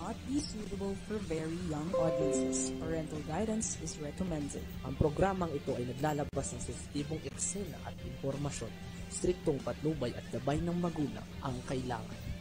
not be suitable for very young audiences. Parental guidance is recommended. Ang programang ito ay naglalabas ng sensitibong eksena at impormasyon. Striktong patnubay at gabay ng magulang ang kailangan.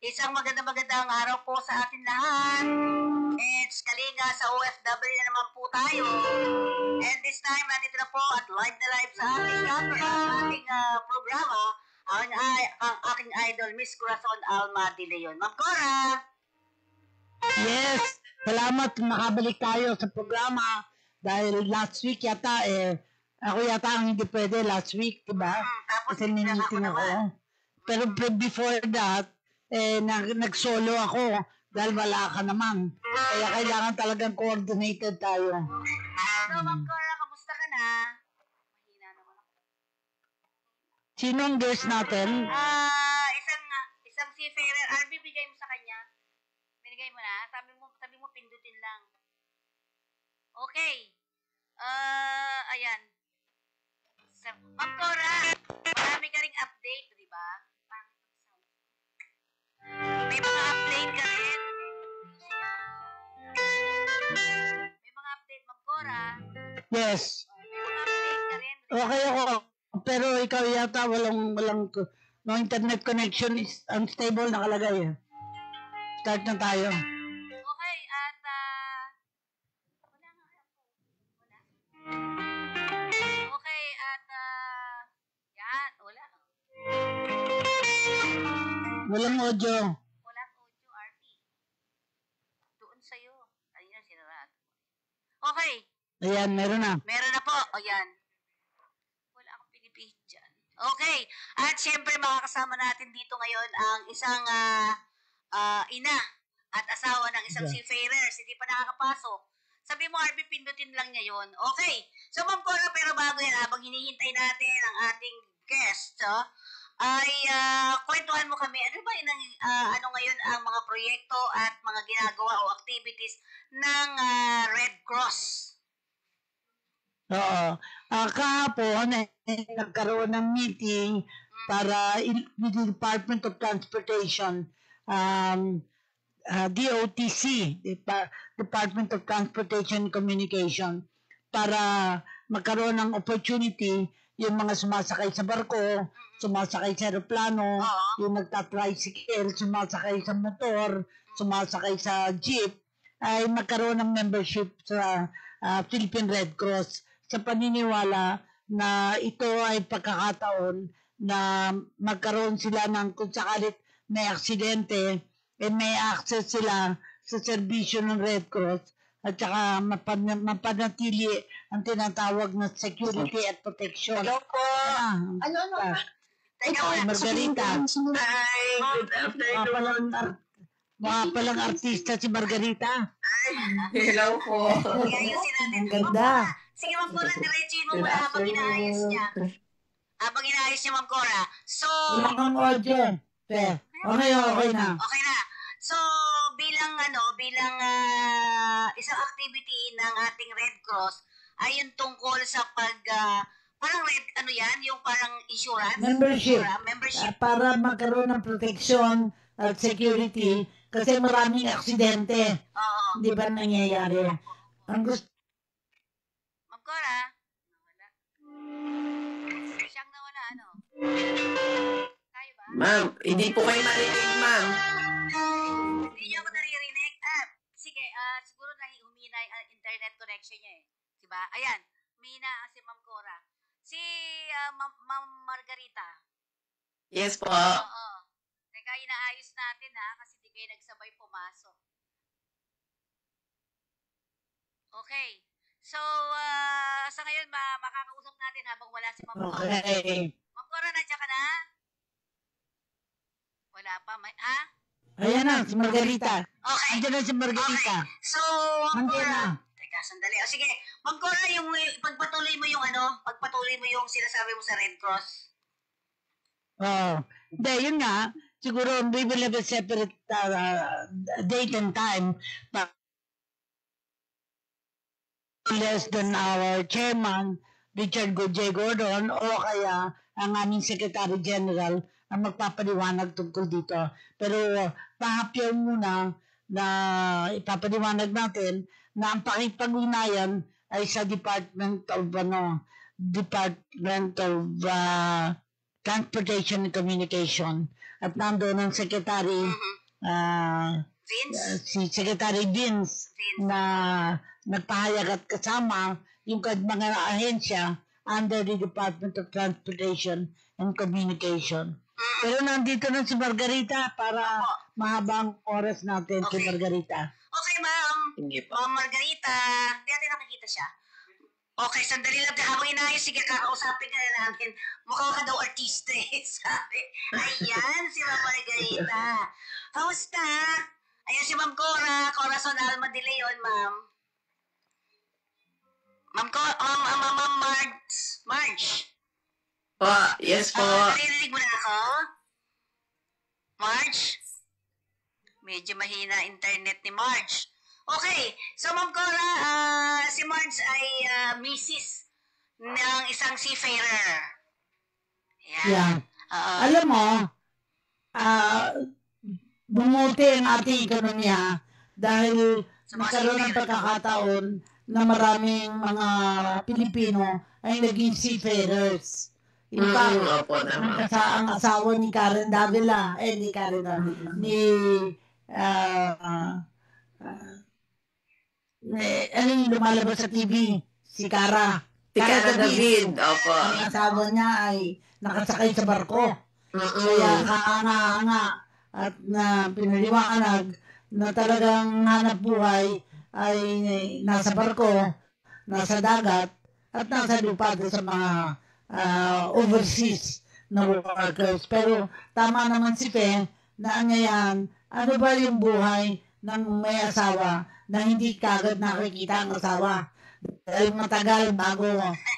Isang magandang araw po sa atin lahat. It's Kalinga sa OFW na naman po tayo. And this time, nandito na po at live na live sa ating programa ang aking idol, Miss Corazon Alma de Leon. Ma'am Cora! Yes, salamat makabalik tayo sa programa dahil last week yata ako yata ang hindi pwede last week, diba? Tapos kasi meeting ako. Pero before that, nag-solo ako dahil wala ka naman. Kaya kailangan talagang coordinated tayo. So, Ma'am Cora, kamusta ka na? Mahina naman ako. Sino ang guest natin? Isang seafarer. Bibigay mo sa kanya. Binigay mo na? Sabi mo pindutin lang. Okay. Ayan. So, Ma'am Cora, marami ka ring update, di ba? May mga update ka rin? May mga update, Ma'am Cora? Yes. May mga update ka rin? Okay ako. Pero ikaw yata walang no internet connection is unstable nakalagay. Start na tayo. Okay, at wala nga ako. Wala. Okay, at yan, wala. Walang audio. Walang audio, RP. Doon sa'yo. Ayun na, sinarado. Okay. Ayan, meron na. Meron na po. O yan. Wala akong pinipihit dyan. Okay. At syempre, makakasama natin dito ngayon ang isang ina at asawa ng isang seafarers. Hindi pa nakakapasok. Sabi mo, RP, pindutin lang niya yun. Okay. So, Ma'am Cora, pero bago yan, habang hinihintay natin ang ating guest, ay kwentuhan mo kami, ano ba ano ngayon ang mga proyekto at mga ginagawa o activities ng Red Cross? Oo. Kahapon, nagkaroon ng meeting para with the Department of Transportation, DOTC, Department of Transportation and Communication, para magkaroon ng opportunity yung mga sumasakay sa barko, sumasakay sa aeroplano, yung nagta-tricycle, sumasakay sa motor, sumasakay sa jeep, ay magkaroon ng membership sa Philippine Red Cross sa paniniwala na ito ay pagkakataon na magkaroon sila ng kung sakalit may aksidente, may access sila sa serbisyo ng Red Cross at saka mapanatili ang tinatawag na security at protection. Hello po! Teka mo, Margarita. Hi, good afternoon. Mga palang artista si Margarita. Hello po. Ayusin natin. Ang ganda. Sige, Ma'am Cora, diretsuin mo muna habang inaayos niya. Habang inaayos niya, Ma'am Cora. So, Wala kang audio. Okay na. okay na. So, bilang isang activity ng ating Red Cross ay yung tungkol sa parang yung parang insurance? Membership. Membership. Para magkaroon ng protection at security kasi maraming aksidente. Oo. Di ba nangyayari? Ang gusto Ma'am Cora? Nawala. Siyang nawala, ano? Tayo ba? Ma'am, hindi po kayo marinig, ma'am. Hindi niyo ako naririnig. Sige, siguro humina ang internet connection niya eh. Diba? Ayan, humina si Ma'am Cora. Si Ma'am Margarita. Yes po. Oo. Teka, inaayos natin ha, kasi di kayo nagsabay pumasok. Okay. So, sa ngayon, makakausap natin habang wala si Ma'am Cora. Okay. Ma'am Cora, nandiyan ka na? Wala pa. Ha? Ayan na, si Margarita. Okay. Andiyan na si Margarita. So, Ma'am Nandiyan Cora. na. Teka, sandali. O, sige. Ma'am Cora, yung pagpatuloy mo yung pagpatuloy mo yung sinasabi mo sa Red Cross. Hindi, yun nga. Siguro, we will have a separate date and time. But less than our chairman, Richard J. Gordon, o kaya ang aming Secretary General ang magpapaliwanag tungkol dito. Pero pahapyaw muna na ipapaliwanag natin na ang pakipag-ugnayan ay sa Department of Transportation and Communication. At nandoon ang Secretary Vince? si Secretary Vince na nagpahayag at kasama yung mga ahensya under the Department of Transportation and Communication. Pero nandito na si Margarita para mahabang oras natin si Okay. Margarita. Okay, ma'am. Sige po. Ma'am Margarita. Hindi natin nakikita siya. Okay, sandali lang. Habang inayos, sige, kakausapin ka na natin. Mukha ka daw artista eh, sabi. Ayan, si Ma'am Margarita. Kamusta? Ayan si Ma'am Cora. Corazon Alma de Leon, ma'am. Ma'am Marge. Po, yes po. Naririnig mo na ako? Marge? Medyo mahina internet ni Marge. Okay, so Ma'am Cora, si Marge ay misis ng isang seafarer. Yeah. Oo. Alam mo, bumuti ang ating ekonomiya dahil nagkaroon ng pagkakataon na maraming mga Pilipino ay naging seafarers. In fact, Opo naman. ang asawa ni Karen Davila, ano yung lumalabas sa TV? Si Cara. Si Cara David. Opo. Ang asawa niya ay nakasakay sa barko. Kaya kaanga-anga at na pinaliwanag na talagang hanap buhay ay nasa barko, nasa dagat, at nasa lupa doon sa mga overseas na workers. Pero tama naman si Fe na anyayan, ano ba yung buhay ng may asawa na hindi kagad nakikita ang asawa? Dahil matagal bago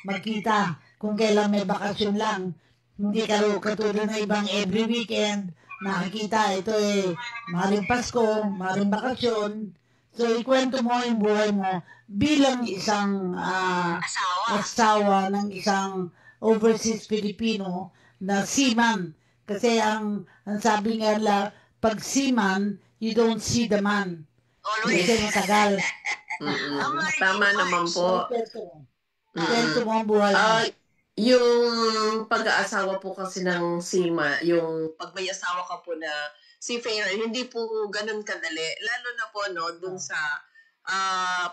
magkita kung kailan may bakasyon lang. Hindi katulad ng ibang every weekend nakikita ito maring Pasko, maring bakasyon. So ikwento mo yung buhay mo bilang isang asawa ng isang overseas Filipino na seaman. Kasi ang sabi nga pag seaman, you don't see the man. Always. Kasi matagal. Tama naman po. Kwento mo ang buhay mo. Yung pag-aasawa po kasi ng sima, yung pag may asawa ka po na seafarer, hindi po ganun kadali. Lalo na po dun sa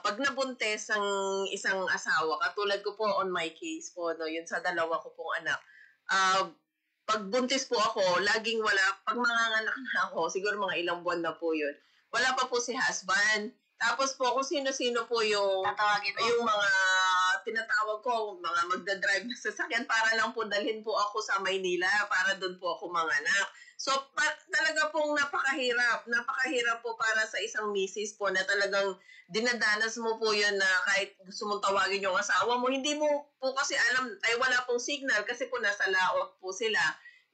pag nabuntes ang isang asawa, katulad ko po on my case po, yun sa dalawa ko pong anak. Pag buntis po ako, laging wala, pag manganganak na ako, siguro mga ilang buwan na po yun, wala pa po si husband. Tapos po, kung sino-sino po yung mga tinatawag ko, mga magdadrive na sasakyan para lang po dalhin po ako sa Maynila para doon po ako manganak. So, talaga pong napakahirap. Napakahirap po para sa isang misis po na talagang dinadanas mo po yun na kahit gusto mong tawagin yung asawa mo, hindi mo po kasi alam, ay wala pong signal kasi po nasa laot po sila.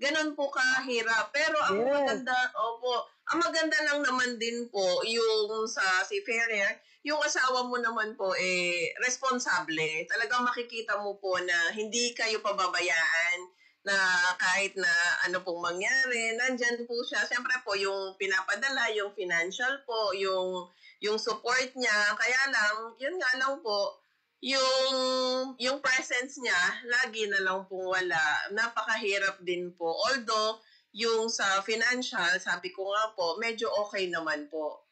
Ganon po kahirap. Pero ang maganda lang naman din po yung sa seafarer, yung asawa mo naman po responsable. Talagang makikita mo po na hindi kayo pababayaan na kahit na ano pong mangyari, nandyan po siya. Siyempre po yung pinapadala, yung financial po, yung support niya. Kaya lang, yun nga lang po, yung presence niya, lagi na lang pong wala. Napakahirap din po. Although, yung sa financial, sabi ko nga po, medyo okay naman po.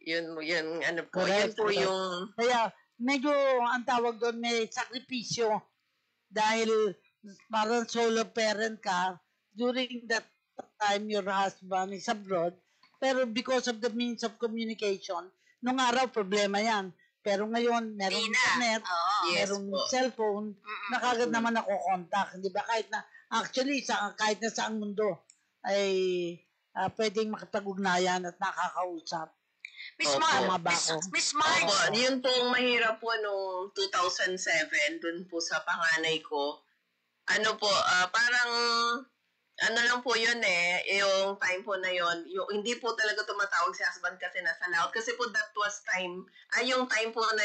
Yun ano po. Correct, yun po correct. Yung... Kaya, medyo ang tawag doon may sakripisyo dahil parang solo parent ka during that time your husband is abroad. Pero because of the means of communication, nung araw problema yan. Pero ngayon, merong Di na. internet, Oo. Yes merong po. cellphone, Mm-mm. na kagad naman ako contact. Di ba? Actually, kahit na saang mundo, ay pwedeng makipag-ugnayan at nakakausap. Miss Opo. Mar, Tama ba ako? Miss Opo, Marge. yun pong mahirap po noong 2007, dun po sa panganay ko. Ano po, parang, ano lang po yun yung time po na yun, yung, hindi po talaga tumatawag si husband kasi nasa laot. Kasi po that was time, yung time po na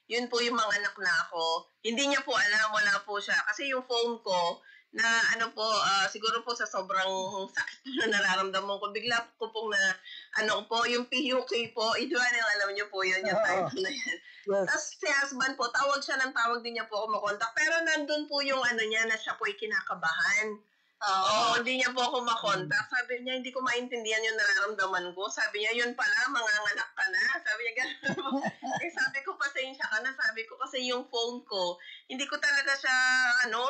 yun po yung mga anak na ako. Hindi niya po alam, wala po siya. Kasi yung phone ko, na ano po, siguro po sa sobrang sakit na nararamdaman ko, bigla ko pong na, ano po, yung PUK po, Idwanel, alam niyo po yun, yung time po na yan. Yes. Tapos si husband po, tawag siya ng tawag din niya po ako makontak. Pero nandun po yung ano niya na siya po ay kinakabahan. Oo, hindi niya po ako makontak. Sabi niya, hindi ko maintindihan yung nararamdaman ko. Sabi niya, yun pala, manganganak ka na. Sabi niya, gano'n. Sabi ko, pasensya ka na. Sabi ko, kasi yung phone ko, hindi ko talaga siya,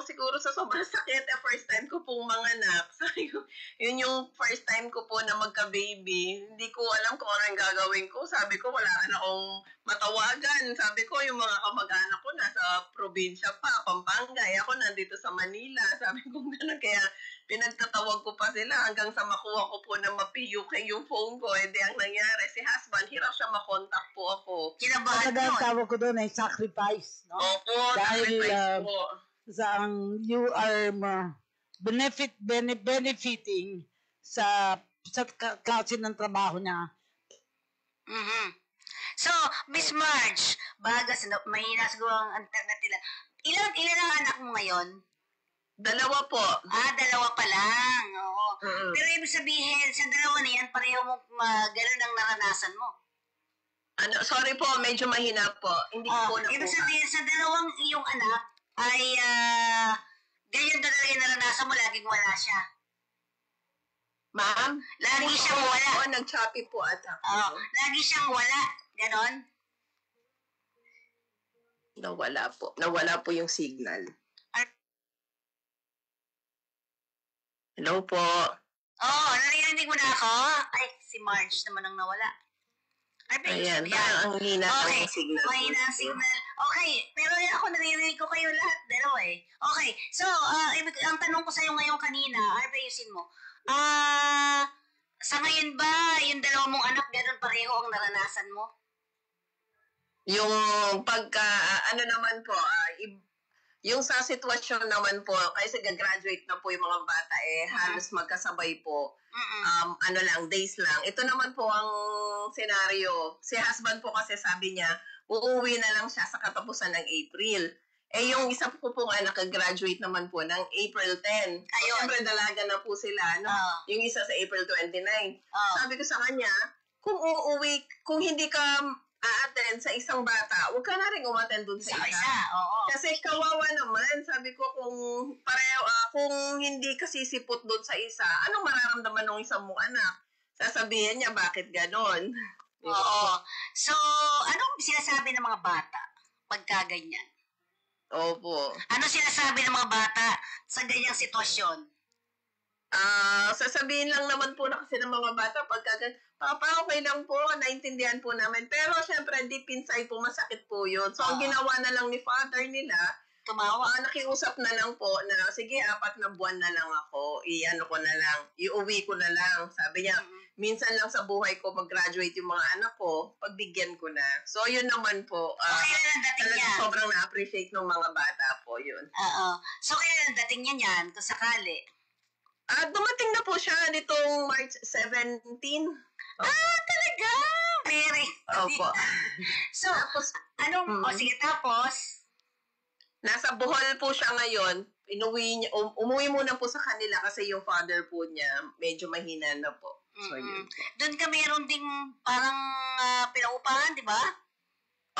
siguro sa sobrang sakit, first time ko pong manganak. Sabi ko, yun yung first time ko po na magka-baby. Hindi ko alam kung ano yung gagawin ko. Sabi ko, wala na akong matawagan. Sabi ko, yung mga kamag-anak ko nasa probinsya pa, Pampanga. Ako nandito sa Manila. Sabi ko, gano'n. Kaya pinagtatawag ko pa sila hanggang sa makuha ko po na ma-PUK yung phone ko. Hindi ang nangyari. Si husband, hirap siya makontak po ako. Kinabahan Talaga ang yun. tawag ko doon ay sacrifice. No? Opo, Dahil, sacrifice po. You are benefiting sa klase ng trabaho niya. Mhm. So, Miss Marge, mahina siguro ang internet nila. Ilan ang anak mo ngayon? Dalawa po. Dalawa pa lang. Oo. Mm-mm. Pero ibig sabihin, sa dalawa na yan, pareho mo ganun ang naranasan mo. Sorry po, medyo mahina po. Hindi ko po Ibig nakuha. sabihin, sa dalawang iyong anak, ay ganyan talaga yung naranasan mo, laging wala siya. Ma'am? Lagi siyang wala. Oo, nag-choppy po ata. Lagi siyang wala. Ganon? Nawala po. Nawala po yung signal. Hello po. Narinig mo na ako? Ay, si Marge naman ang nawala. Ayan, ang hina Okay, ng signal. mahina ang signal. Okay, pero ako naririnig ko kayo lahat, dalawa eh. Okay, so, ang tanong ko sa'yo ngayon kanina, ayusin mo. Sa ngayon ba, yung dalawa mong anak, ganun pareho ang naranasan mo? Yung pagka, naman po, yung sa sitwasyon naman po, kasi gagraduate na po yung mga bata halos magkasabay po. Days lang. Ito naman po ang senaryo. Si husband po kasi sabi niya, uuwi na lang siya sa katapusan ng April. Yung isa po pong anak, graduate naman po ng April 10. Ayun. Siyempre, dalaga na po sila. Yung isa sa April 29. Sabi ko sa kanya, kung hindi ka a-attend sa isang bata, huwag ka na rin umattend dun sa isa. Oo. Kasi kawawa naman, sabi ko kung hindi ka sisipot dun sa isa, anong mararamdaman ng isang mong anak? Sasabihin niya, bakit ganon? Oo. So, anong sinasabi ng mga bata pagka ganyan? Opo. Ano sinasabi ng mga bata sa ganyang sitwasyon? Sasabihin lang naman po na kasi ng mga bata pagka Papa, okay lang po, naintindihan po namin. Pero syempre, deep inside po, masakit po yun. So, ang ginawa na lang ni father nila, nakiusap na lang po na, sige, 4 na buwan na lang ako, iuwi ko na lang. Sabi niya, minsan lang sa buhay ko mag-graduate yung mga anak ko, pagbigyan ko na. So, yun naman po. Kailan ang dating niya? Sobrang na-appreciate ng mga bata po yun. So, kailan ang dating niya niyan, kung sakali? Dumating na po siya nitong March 17. Talaga? Very. Opo. So, sige, tapos? Nasa Bohol po siya ngayon. Umuwi muna po sa kanila kasi yung father po niya medyo mahina na po. So, yun. Doon ka meron ding parang pinaupahan, di ba?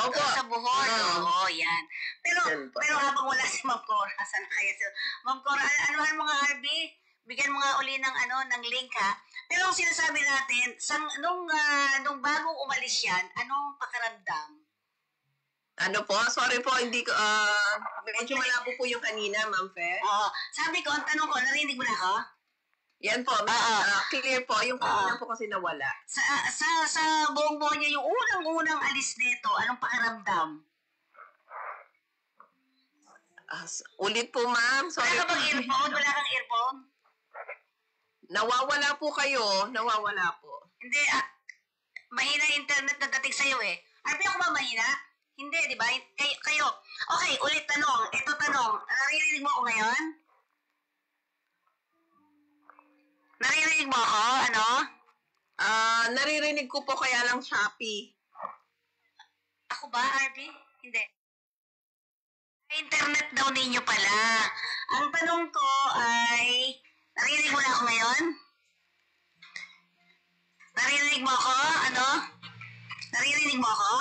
Opo. Sa Bohol. Oo, yan. Pero habang wala si Ma'am Cora, sana kaya si Ma'am Cora, anuhan mga RB? Bigyan mo nga uli ng link ha. Pero ang sinasabi natin, nung bagong umalis yan, anong pakiramdam? Sorry po, hindi ko, medyo malabo po yung kanina, Ma'am Fe. Sabi ko, ang tanong ko, narinig mo na ako? Yan po, clear po. Yung kanina po kasi nawala. Sa buong-buo niya, yung unang-unang alis nito, anong pakiramdam? Ulit po, ma'am. Wala Sorry ka po. bang earphone? Wala kang earphone? Nawawala po kayo. Nawawala po. Hindi, mahina internet na dating sa'yo eh. Arby, ako ba mahina? Hindi, di ba? Kayo. Okay, ulit tanong. Ito tanong. Naririnig mo ako ngayon? Naririnig mo ako? Ano? Naririnig ko po kaya lang Shopee. Ako ba, Arby? Hindi. Internet daw ninyo pala. Ang tanong ko ay, naririnig mo na ako ngayon? Naririnig mo ako? Ano? Naririnig mo ako?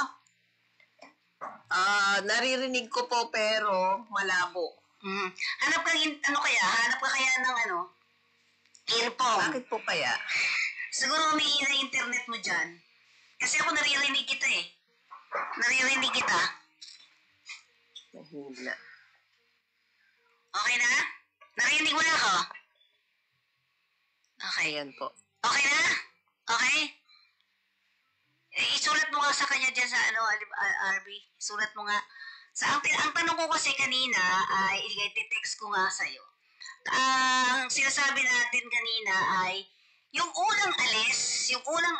Naririnig ko po pero malabo. Hanap ka, hanap ka kaya ng earphone. Bakit po kaya? Siguro umiina internet mo dyan. Kasi ako naririnig kita eh. Naririnig kita. Mahina. Okay na? Narinig mo na ako? Okay. Ayan po. Okay na? Okay? Isulat mo nga sa kanya dyan sa RB. Isulat mo nga. Ang tanong ko kasi kanina ay i-text ko nga sa'yo. Ang sinasabi natin kanina ay yung unang alis ng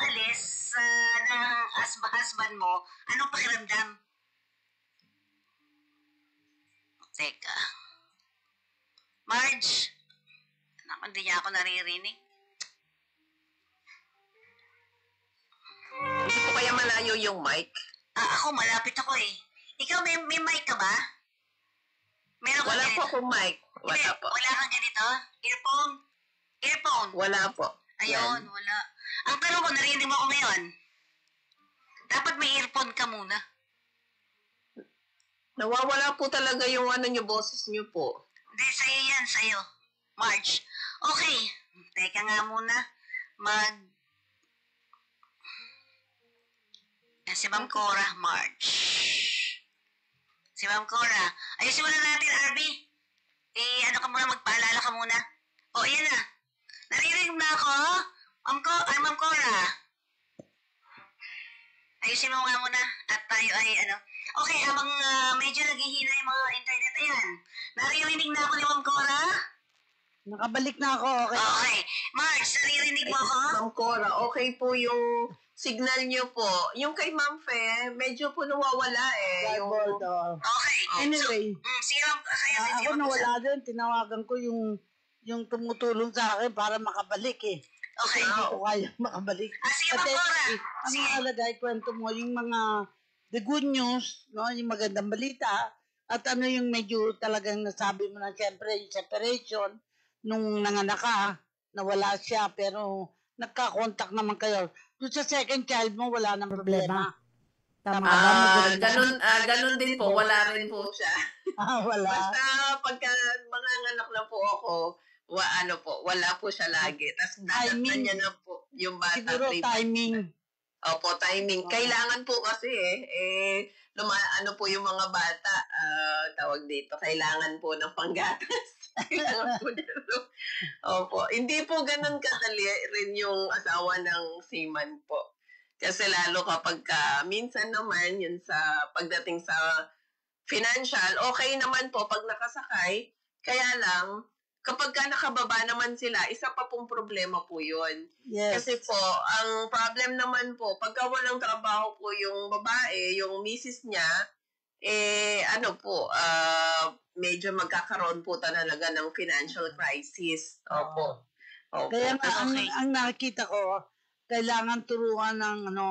husband mo, anong pakiramdam? Teka. Marge. Naku, hindi niya ako naririnig. Hindi po kaya malayo yung mic? Ako, malapit ako eh. Ikaw, may mic ka ba? Meron ka Wala ganito? po akong mic. Wala Hindi, po. wala kang ganito? Earphone? Earphone? Wala po. Ayun, wala. Ang tanong ko, narinig mo ako ngayon. Dapat may earphone ka muna. Nawawala po talaga yung boses niyo po. Hindi, sa'yo yan, sa'yo. Marge. Okay. Teka nga muna. Si Ma'am Cora, Marge. Si Ma'am Cora. Ayusin muna natin, Arby. Ka muna, magpaalala ka muna. Yan na. Naririnig na ako? Ma'am Cora. Ayusin mo nga muna. At tayo ay Okay, habang medyo naghihina yung mga internet, ayan. Naririnig na ako ni Ma'am Cora? Nakabalik na ako. Okay. Okay. Marge, naririnig mo ako? Ma'am Cora, okay po yung signal niyo po. Yung kay Ma'am Fe, medyo po nawawala eh. Whiteboard, Okay. Anyway, Sige, kaya ako nawala din. Tinawagan ko yung tumutulong sa akin para makabalik eh. Okay. Hindi ko kaya makabalik. Sige, Ma'am Cora. Ang Sige. mahalaga ay kwento mo yung mga the good news, no, yung magandang balita, at yung medyo talagang nasabi mo na siyempre yung separation nung nanganak ka, nawala siya pero nagka-contact naman kayo. Doon sa second child mo, wala nang problema. Tama ka ba? Ganun din po. Wala rin po siya. Wala. Basta pagka mga anak na po ako, wala po siya lagi. Tapos dadagdan niya na po yung bata. Siguro timing. Opo, timing. Kailangan po kasi po yung mga bata, tawag dito, kailangan po ng panggatas. Kailangan po Opo. Hindi po ganun kadali rin yung asawa ng seaman po. Kasi lalo kapag minsan naman, yun sa pagdating sa financial, okay naman po pag nakasakay. Kaya lang, kapag nakababa naman sila, isa pa pong problema po yun. Yes. Kasi po, ang problem naman po, pagka walang trabaho po yung babae, yung misis niya, medyo magkakaroon po talaga ng financial crisis. Opo. Kaya nga, ang nakikita ko, kailangan turuan ng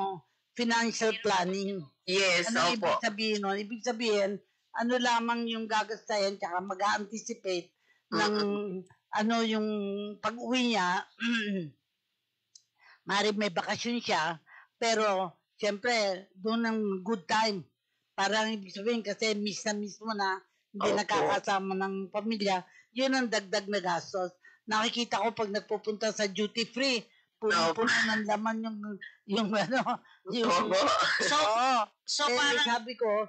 financial planning. Yes, Ano opo. ibig sabihin nun? Ibig sabihin, ano lamang yung gagastayan tsaka mag-anticipate ng yung pag-uwi niya. Maaaring may bakasyon siya, pero siyempre, doon ang good time. Parang ibig sabihin kasi miss mo na, hindi Opo. nakakasama ng pamilya, yun ang dagdag na gastos. Nakikita ko pag nagpupunta sa duty free, puno ng laman yung Opo. So parang, sabi ko,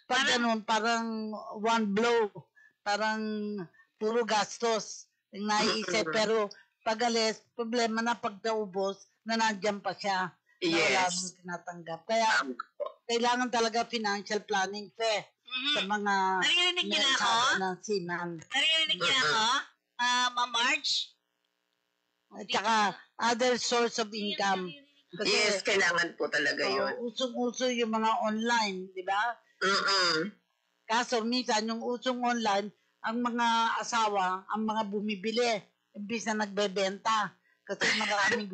pag parang one blow, parang puro gastos ang naiisip, pero pag-alis, problema na pag naubos, na nandiyan pa siya. Na wala Yes. nang tinatanggap. Kaya, kailangan talaga financial planning sa mga Naririnig niyo na ako? may ng sinan. Naririnig niyo na ako? Ma'am Marge? At saka, other source of income. Kasi, Yes, kailangan po talaga yun. usong-uso yung mga online, di ba? Kaso, minsan, yung usong online, ang mga asawa, ang mga bumibili, imbis na nagbebenta. Kasi maraming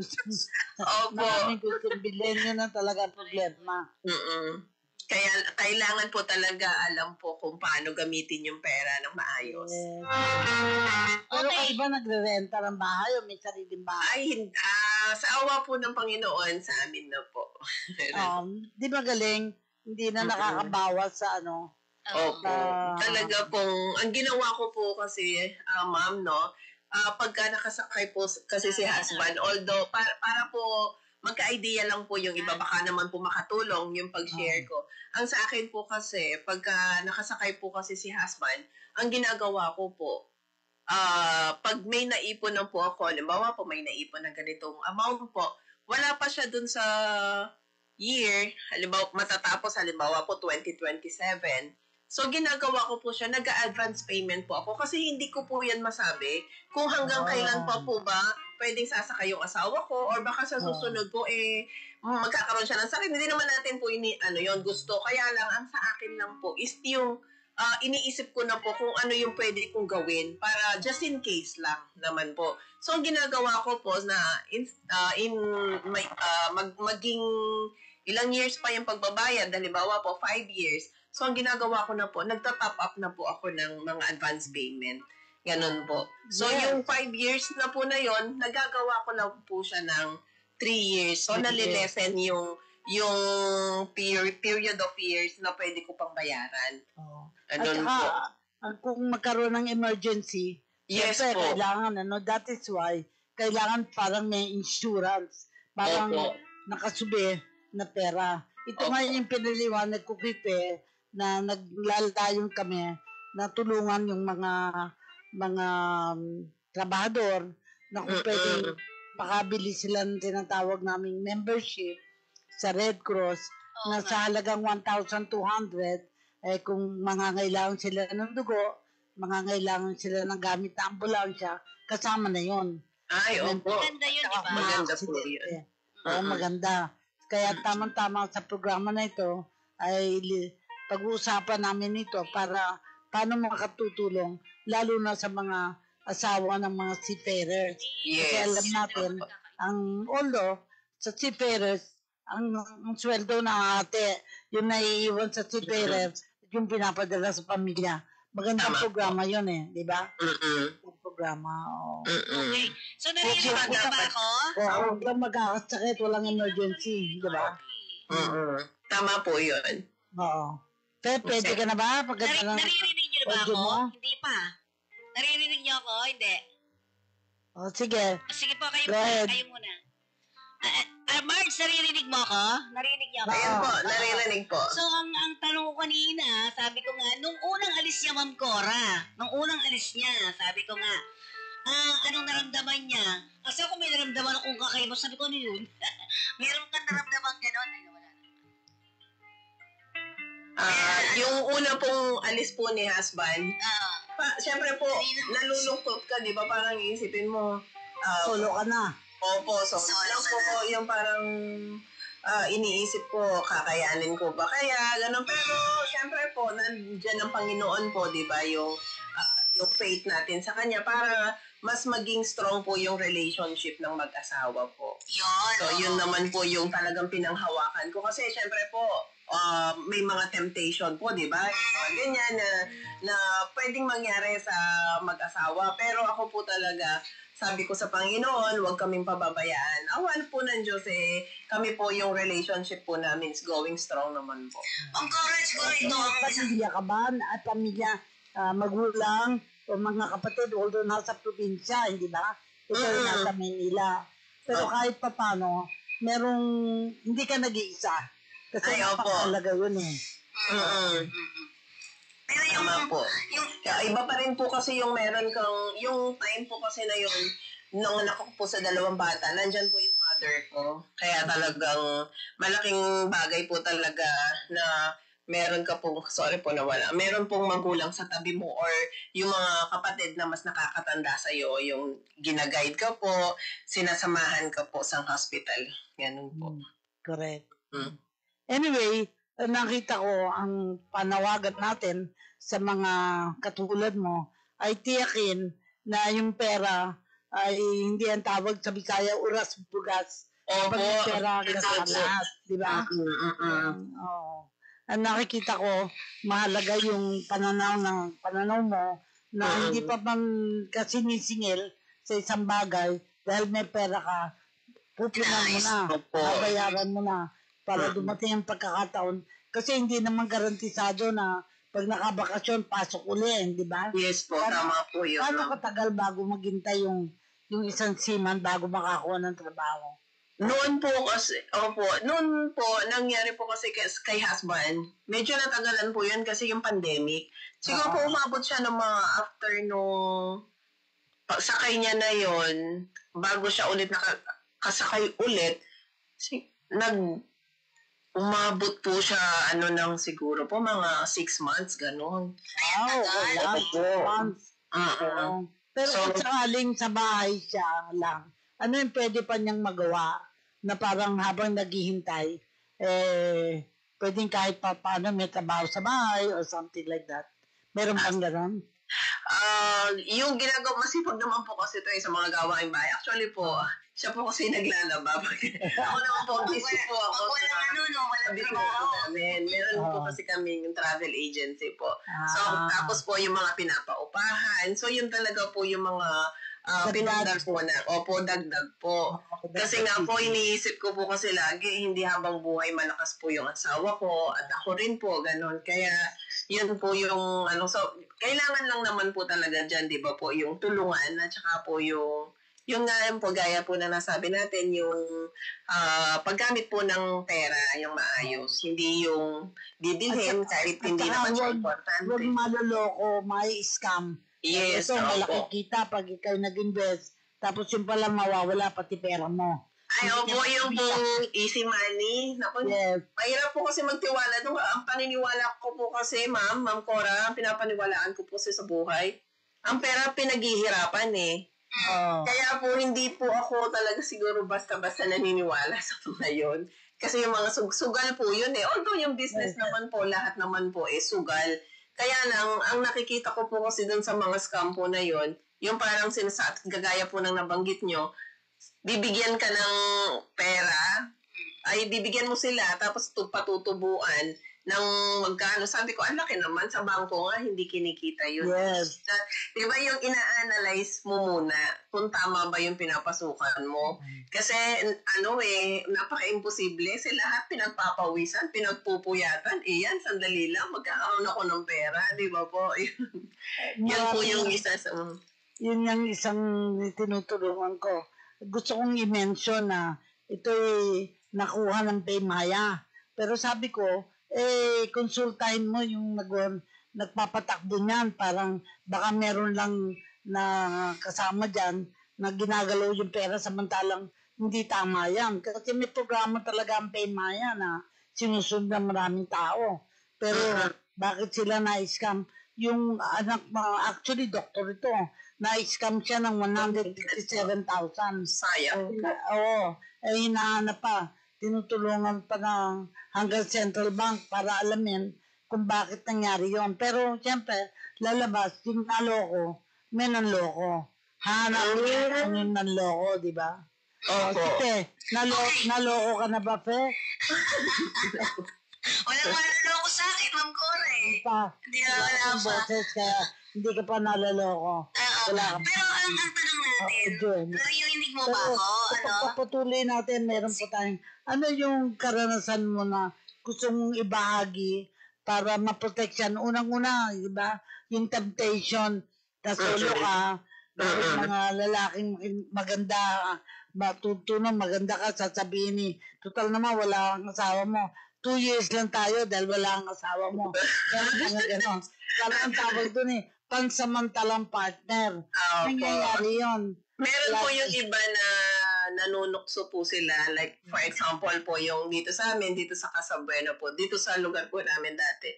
gustong bilhin. Yun ang talaga problema. Kaya kailangan po talaga alam po kung paano gamitin yung pera ng maayos. Pero Okay. kayo ba nagre-renta ng bahay o may sariling bahay? Sa awa po ng Panginoon, sa amin na po. Di ba galing? Hindi na nakakabawas sa ano. Opo. Talaga pong, ang ginawa ko po kasi, ma'am, no, pagka nakasakay po kasi si husband, although para po magka-idea lang po yung iba, baka naman po makatulong yung pag-share ko. Ang sa akin po kasi, pagka nakasakay po kasi si husband, ang ginagawa ko po, pag may naipon na po ako, halimbawa po may naipon ng ganitong amount po, wala pa siya dun sa year, halimbawa matatapos, halimbawa po 2027, so, ginagawa ko po siya, nag-advance payment po ako kasi hindi ko po yan masabi kung hanggang kailan pa po ba pwedeng sasakay yung asawa ko or baka sa susunod po, magkakaroon siya ng sakit. Hindi naman natin po yon gusto. Kaya lang, ang sa akin lang po is yung iniisip ko na po kung ano yung pwede kong gawin para just in case lang naman po. So, ang ginagawa ko po na maging ilang years pa yung pagbabayad, halimbawa po 5 years, so, ang ginagawa ko na po, nagta-top up na po ako ng mga advance payment. Ganon po. So, yung 5 years na po na yon, nagagawa ko na po siya ng 3 years. So, nalilesen yung period of years na pwede ko pang bayaran. At Ganon saka, po. kung magkaroon ng emergency, Yes syempre, po. kailangan, that is why, kailangan parang may insurance. Parang Opo. nakasubi na pera. Ito nga yung pinaliwanag ko, Kipe, na naglalayon kami na tulungan yung mga trabahador na kung pwedeng makabili sila ng tinatawag naming membership sa Red Cross na sa halagang 1,200 kung mangangailangan sila ng dugo, mangangailangan sila ng gamit na ambulansya, kasama na yon. Ay, opo. Maganda yun, di ba? Maganda po yun. Oo, maganda. Kaya tamang-tama sa programa na ito ay pag-uusapan namin ito para paano makatutulong lalo na sa mga asawa ng mga seafarers. Kasi Yes. alam natin, although sa seafarers, ang sweldo na ate, yung naiiwan sa seafarers, yung pinapadala sa pamilya. Magandang Tama programa yun di ba? Ang programa, Okay. So, naririnig mo na ba ako? huwag lang magkakasakit, walang emergency, di ba? Tama po yun. Oo. Pero pwede ka na ba? Naririnig niyo na ba Audio ako? mo? Hindi pa. Naririnig niyo ako? Hindi. Sige. Sige po, kayo Go muna. ahead. Kayo muna. Marge, naririnig mo ako? Narinig niyo ako? Ayan po, naririnig po. So, ang tanong ko kanina, sabi ko nga, nung unang alis niya, Ma'am Cora, sabi ko nga, anong naramdaman niya? Kasi ako may naramdaman akong kakaiba, sabi ko, ano yun? Meron kang naramdaman gano'n? Ay, wala na. Yung una pong alis po ni husband, siyempre po, nalulungkot ka, di ba? Parang iisipin mo, Solo ka na. opo, so lang po yung parang iniisip ko, kakayanin ko ba kaya, gano'n. Pero, siyempre po, nandiyan ang Panginoon po, di ba? Yung faith natin sa Kanya para mas maging strong po yung relationship ng mag-asawa po. Yun. So, yun naman po yung talagang pinanghawakan ko. Kasi, syempre po, may mga temptation po, di ba? Ganyan na pwedeng mangyari sa mag-asawa. Pero ako po talaga, sabi ko sa Panginoon, huwag kaming pababayaan. Awan po ng Diyos kami po yung relationship po namin is going strong naman po. Ang courage ko ito. Pamilya ka ba? At pamilya, magulang, o mga kapatid, although nasa probinsya, hindi ba? Ito ay nasa Manila. Pero kahit papano, hindi ka nag-iisa. Kasi Ay, opo. napakalaga yun Pero yung, Tama po. yung, Iba pa rin po kasi yung meron kang, yung time po kasi na yun, nung anak ko po sa 2 bata, nandyan po yung mother ko. Kaya talagang malaking bagay po talaga na meron ka pong, sorry po nawala, meron pong magulang sa tabi mo or yung mga kapatid na mas nakakatanda sa'yo, yung ginaguide ka po, sinasamahan ka po sa hospital. Ganun po. Correct. Mm. Anyway, nakita ko ang panawagan natin sa mga katulad mo ay tiyakin na yung pera ay hindi ang tawag sa Bisaya, uras bugas. Opo. Pag yung pera kasalat, di ba? Oo. Ang nakikita ko, mahalaga yung pananaw mo na hindi pa man kasi sinisingil sa isang bagay dahil may pera ka, pupunan mo na, babayaran mo na para dumating ang pagkakataon. Kasi hindi naman garantisado na pag nakabakasyon, pasok uli, di ba? Yes po, tama po yun. Paano katagal bago maghintay yung isang seaman bago makakuha ng trabaho? Noon po kasi, noon po, nangyari po kasi kay husband, medyo natagalan po yun kasi yung pandemic. Siguro po umabot siya ng mga after nung sakay niya na yon bago siya ulit nakasakay ulit, umabot po siya, ng siguro po, mga 6 months, gano'n. Wala. Months. Pero kung sakaling sa bahay siya lang, ano yung pwede pa niyang magawa na parang habang naghihintay, pwedeng kahit pa paano may trabaho sa bahay or something like that. Meron pang gano'n? Yung ginagawa, masipag naman po kasi ito sa mga gawaing bahay. Actually po, siya po kasi naglalaba. Ako naman po, busy po ako. Walang trabaho. Meron po kasi kaming travel agency po. So, tapos po yung mga pinapaupahan. So, yun talaga po yung mga pinagdag po na. Opo, dagdag po. Kasi nga po, iniisip ko po kasi lagi, hindi habang buhay malakas po yung asawa ko at ako rin po, ganun. Kaya, yun po yung, so, kailangan lang naman po talaga dyan, di ba po, yung tulungan at saka po yung nga po, gaya po na nasabi natin, yung paggamit po ng pera, yung maayos, hindi yung bibilhin kahit hindi naman siya importante. Huwag maloloko, may scam. Yes, ito, malaki kita pag ikaw nag-invest, tapos yung pala mawawala pati pera mo. Ay, opo, yung pong easy money. Naku, yes. Mahirap po kasi magtiwala. Ang paniniwala ko po kasi, Ma'am Cora, ang pinapaniwalaan ko po sa buhay, ang pera pinaghihirapan eh. Kaya po, hindi po ako talaga siguro basta-basta naniniwala sa mga yun. Kasi yung mga sugal po yun eh. Although yung business naman po, lahat naman po eh, sugal. Kaya lang, ang nakikita ko po kasi dun sa mga scam po na yun, yung parang gagaya po ng nabanggit nyo, bibigyan ka ng pera, ay bibigyan mo sila, tapos patutubuan ng magkano. Sabi ko, ang laki naman, sa bangko nga, hindi kinikita yun. Yes. Di ba yung ina-analyze mo muna kung tama ba yung pinapasukan mo? Kasi, napaka-imposible. Sa lahat pinagpapawisan, pinagpupuyatan. Yan, sandali lang, magkakaroon ako ng pera. Di ba po? Yan po yung isa sa... Yun yung isang tinutulungan ko. Gusto kong i-mention na ito'y nakuha ng Paymaya. Pero sabi ko, konsultahin mo yung nagpapatakbo niyan. Parang baka meron lang na kasama dyan na ginagalaw yung pera samantalang hindi tama yan. Kasi may programa talaga ang Paymaya na sinusunod ng maraming tao. Pero bakit sila na-scam? Yung anak, actually doctor ito, na-scam siya ng 157,000. Sayang. Hinahanap pa. Tinutulungan pa ng hanggang Central Bank para alamin kung bakit nangyari yon. Pero siyempre, lalabas, yung naloko, may nanloko. Hanap yung nanloko, di ba? Tite, naloko ka na ba, Fe? Walang manloloko sa akin, Ma'am Cora eh. Hindi na wala pa. Boses, kaya hindi ka pa nalaloko. Wala ka. Pero ang tanong natin, naririnig mo ba ako? Pagpapatuloy natin, meron po tayong, ano yung karanasan mo na gusto mong ibahagi para maproteksyon? Unang-una, di ba? Yung temptation, solo ka, mga lalaking maganda, matutunan, maganda ka, sasabihin ni, total naman, wala kang asawa mo. 2 years lang tayo dahil wala kang asawa mo. Kaya gano'n. Kaya ang tawag doon eh, pansamantalang partner. Opo. Nangyayari yun. Meron po yung iba na nanunukso po sila. Like, for example po, yung dito sa amin, dito sa Casabuena po, dito sa lugar po namin dati.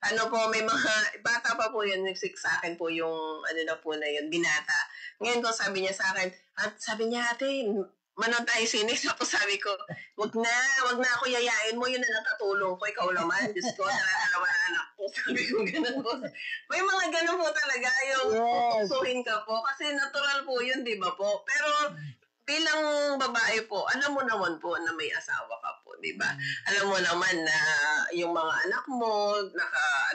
Ano po, may mga, bata pa po yun, nagsik sa akin po yung, ano na po na yun, binata. Ngayon po, sabi niya sa akin, at sabi niya, ate, manood tayo sine. Tapos sabi ko, wag na ako yayain mo, yun na nakatulong ko, ikaw naman, Diyos ko, nalalaman na anak ko. Sabi ko, ganun po. May mga ganun po talaga, yung pupusuhin ka po, kasi natural po yun, di ba po? Pero, bilang babae po, alam mo naman po na may asawa ka po, di ba? Alam mo naman na yung mga anak mo,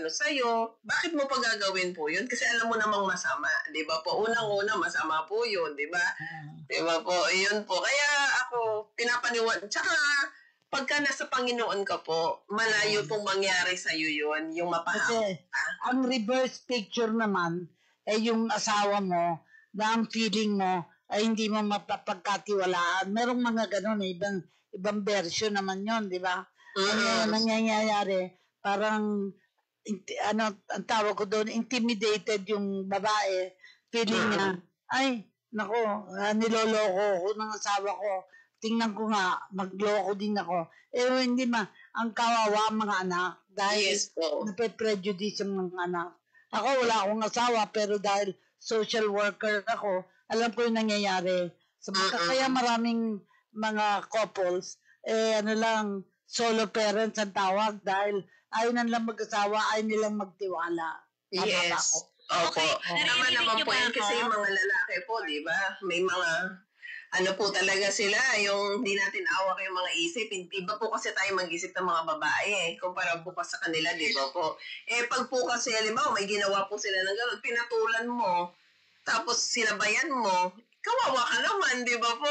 sa'yo, bakit mo pa gagawin po yun? Kasi alam mo namang masama, di ba po? Unang-una, masama po yun, di ba? Di ba po? Yun po. Kaya ako, pinapaniwan. Tsaka, pagka nasa Panginoon ka po, malayo pong mangyari sa'yo yun, yung mapahawak. Kasi, ang reverse picture naman, yung asawa mo, na ang feeling mo, ay hindi mo mapapagkatiwalaan. Merong mga ganun, ibang version naman yon, di ba? Ano nangyayari, parang, ang tawag ko doon, intimidated yung babae. Feeling niya, ay, nako, niloloko ko ng asawa ko. Tingnan ko nga, magloko din ako. Hindi ang kawawa ang mga anak. Dahil nape-prejudice ang mga anak. Ako, wala akong asawa, pero dahil social worker ako, alam ko yung nangyayari. Kaya maraming mga couples, solo parents ang tawag dahil ayaw nilang mag-asawa, ayaw nilang magtiwala. Yes. Opo. Tama naman po yun kasi yung mga lalaki po, di ba? May mga, po talaga sila, yung hindi natin awak yung mga isip. Iba po kasi tayo mag-isip ng mga babae kumpara po pa sa kanila, di ba po? Pag po kasi, halimbawa, may ginawa po sila ng gano'n, pinatulan mo, tapos sinabayan mo, kawawa ka naman, di ba po?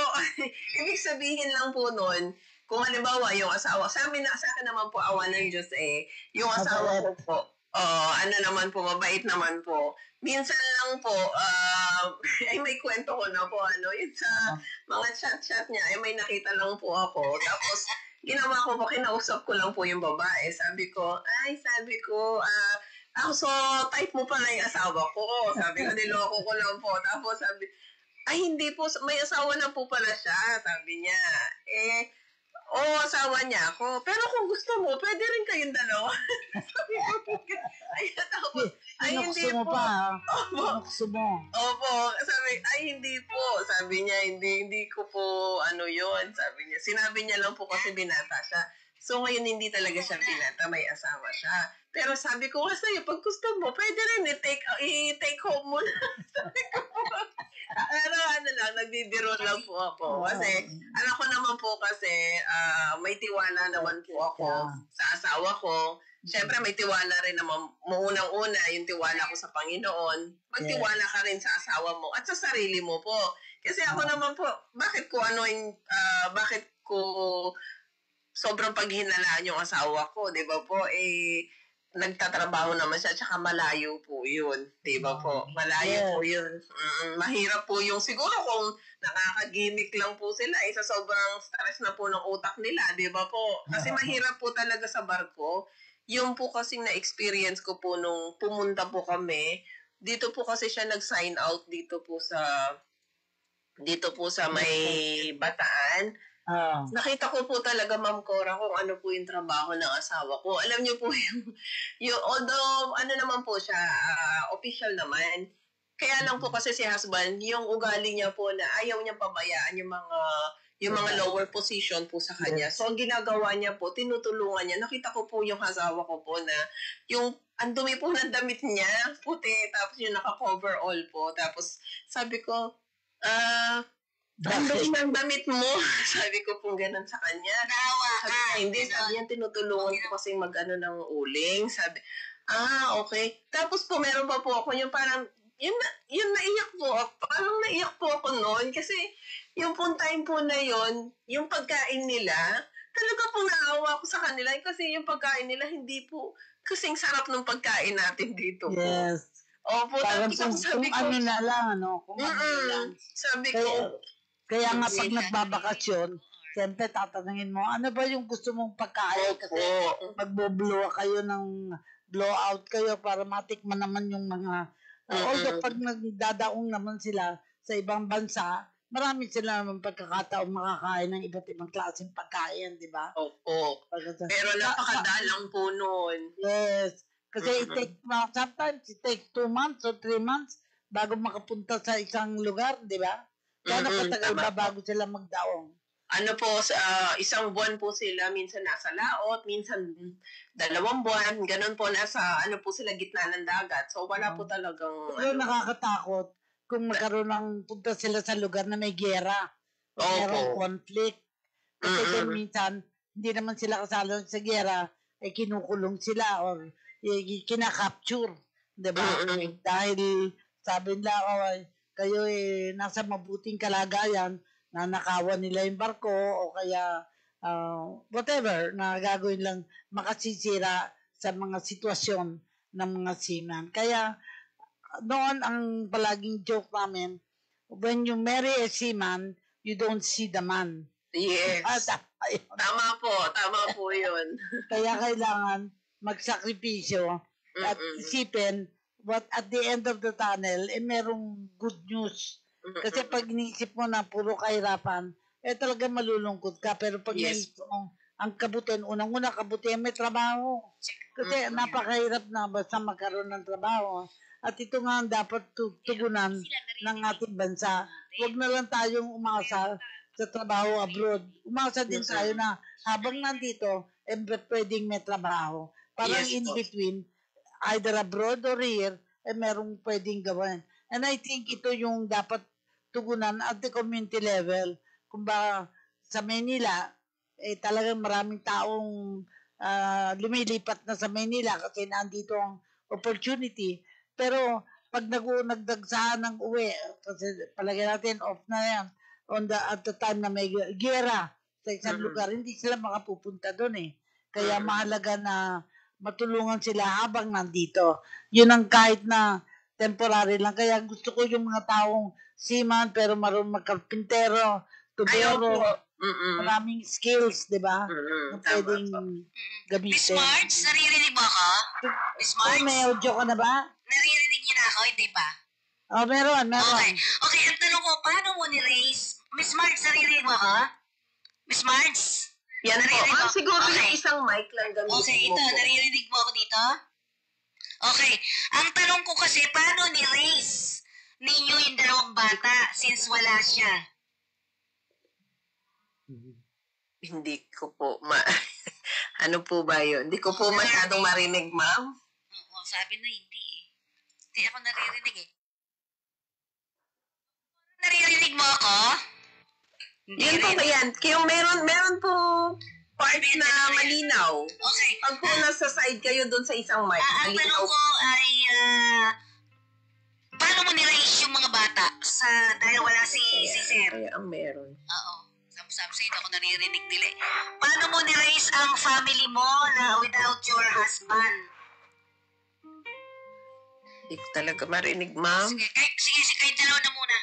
Ibig sabihin lang po nun, kung halimbawa yung asawa, sa akin naman po, awa ng Diyos yung asawa ko po, naman po, mabait naman po. Minsan lang po, may kwento ko na po, yun sa mga chat-chat niya, may nakita lang po ako. Tapos, ginawa ko po, kinausap ko lang po yung babae. Sabi ko, so, type mo pala yung asawa ko. Sabi ko, niloko ko lang po. Tapos sabi, hindi po, may asawa na po pala siya. Sabi niya, asawa niya ako. Pero kung gusto mo, pwede rin kayong dalawa. Sabi ko, hindi po. Pinukso mo. Opo. Sabi, hindi po. Sabi niya, hindi ko po, yun. Sabi niya, sinabi niya lang po kasi binata siya. So, ngayon hindi talaga siya binata, may asawa siya. Pero sabi ko nga sa'yo, pag gusto mo, pwede rin i-take home mo na. Sabi ko po, nagbibiro lang po ako. Kasi, alam ko naman po kasi, may tiwala naman po ako sa asawa ko. Siyempre, may tiwala rin naman, unang-una, yung tiwala ko sa Panginoon. Magtiwala ka rin sa asawa mo at sa sarili mo po. Kasi ako naman po, bakit ko sobrang paghinalaan yung asawa ko, di ba po? Nagtatrabaho naman siya, tsaka malayo po yun, di ba po? Malayo po yun. Mahirap po yung, siguro kung nakakagimik lang po sila, sa sobrang stress na po ng utak nila, di ba po? Kasi mahirap po talaga sa barko. Yung po kasing na-experience ko po nung pumunta po kami, dito po kasi siya nag-sign out dito po sa may Bataan. Nakita ko po talaga, Ma'am Cora, kung ano po yung trabaho ng asawa ko. Alam niyo po although naman po siya, official naman. Kaya lang po kasi si husband, yung ugali niya po na ayaw niya pabayaan yung mga lower position po sa kanya. So, ang ginagawa niya po, tinutulungan niya. Nakita ko po yung asawa ko po na yung ang dumi po ng damit niya, puti, tapos yung naka-cover all po. Tapos, sabi ko, ang dumi ng damit mo. Sabi ko po gano'n sa kanya. Sabi niya, hindi. Sabi niya, tinutulungan ko kasi ng uling. Sabi, okay. Tapos po, meron pa po ako yung parang, yun naiyak po ako. Parang naiyak po ako noon. Kasi, yung pong time po na yun, yung pagkain nila, talaga po naawa ko sa kanila. Kasi yung pagkain nila, hindi po kasing sarap ng pagkain natin dito po. Yes. Opo, tapos ako sabi ko, kung ano na lang, Kung ano na lang. Sabi ko, kaya nga pag nagbabakasyon, siyempre tatanungin mo, ano ba yung gusto mong pagkain? Kasi magbo-blow kayo blowout kayo para matikman naman yung mga Although pag nagdadaong naman sila sa ibang bansa, marami sila naman pagkakataong makakain ng iba't ibang klaseng pagkain, di ba? Opo. Pero napakadalang po nun. Yes. Kasi sometimes it takes 2 months or 3 months bago makapunta sa isang lugar, di ba? Kaya katagal ba bago sila magdaong? Ano po, isang buwan po sila, minsan nasa laot, minsan 2 buwan, ganun po, nasa, ano po sila, gitna ng dagat. So, wala po talagang, Pero nakakatakot kung magkaroon ng punta sila sa lugar na may giyera o merong conflict. Kasi kung minsan, hindi naman sila kasalo sa giyera, ay kinukulong sila or kinakapture. Diba? Dahil sabi nila, kayo nasa mabuting kalagayan, nanakawan nila yung barko o kaya whatever na gagawin lang makasisira sa mga sitwasyon ng mga seaman. Kaya noon ang palaging joke namin, when you marry a seaman, you don't see the man. Yes. Tama po yun. Kaya kailangan magsakripisyo at isipin what at the end of the tunnel, merong good news. Kasi pag iniisip mo na puro kahirapan, talaga malulungkot ka. Pero pag naisip mo, ang kabutihan, unang-una kabutihan, may trabaho. Kasi napakahirap na basta magkaroon ng trabaho. At ito nga ang dapat tugunan ng ating bansa. Huwag na lang tayong umasa sa trabaho abroad. Umasa din tayo na habang nandito, pwedeng may trabaho. Parang in between, either abroad or here, merong pwedeng gawin. And I think ito yung dapat tugunan at the community level. Kung ba sa Manila, talagang maraming taong lumilipat na sa Manila kasi nandito ang opportunity. Pero pag nagdagsahan ng uwi, kasi palagay natin off na yan, at the time na may gera sa isang lugar, hindi sila makapupunta doon Kaya mahalaga na matulungan sila habang nandito. Yun ang kahit na temporary lang. Kaya gusto ko yung mga taong seaman pero marunong magkarpintero, tubero, maraming skills, di ba? Na pwedeng gamitin. Miss Marge, naririnig mo ako? Miss Marge? May audio ka na ba? Naririnig niyo na ako, hindi pa? Meron. Okay, ang tanong ko, paano mo ni-raise? Miss Marge, naririnig mo ako? Miss Marge? Yan po. Siguro yung isang mic lang gamitin mo. Okay, ito, naririnig mo ako dito? Okay, ang tanong ko kasi, paano ni-raise ninyo yung 2 bata since wala siya? Hindi ko po ano po ba yun? Hindi ko po masyadong marinig, ma'am. Oo, sabi na hindi Hindi ako naririnig Naririnig mo ako? Yan po ba yan? Yung meron po part na malinaw. Okay. Pag po nasa side kayo doon sa isang mic, ang tanong ko ay, paano mo ni-raise yung mga bata dahil wala si Sir? Ay, ang meron. Oo. Sabi sa'yo, ako naririnig nila Paano mo ni-raise ang family mo na without your husband? Hindi ko talaga marinig, ma'am. Sige, kayong dalawa na muna.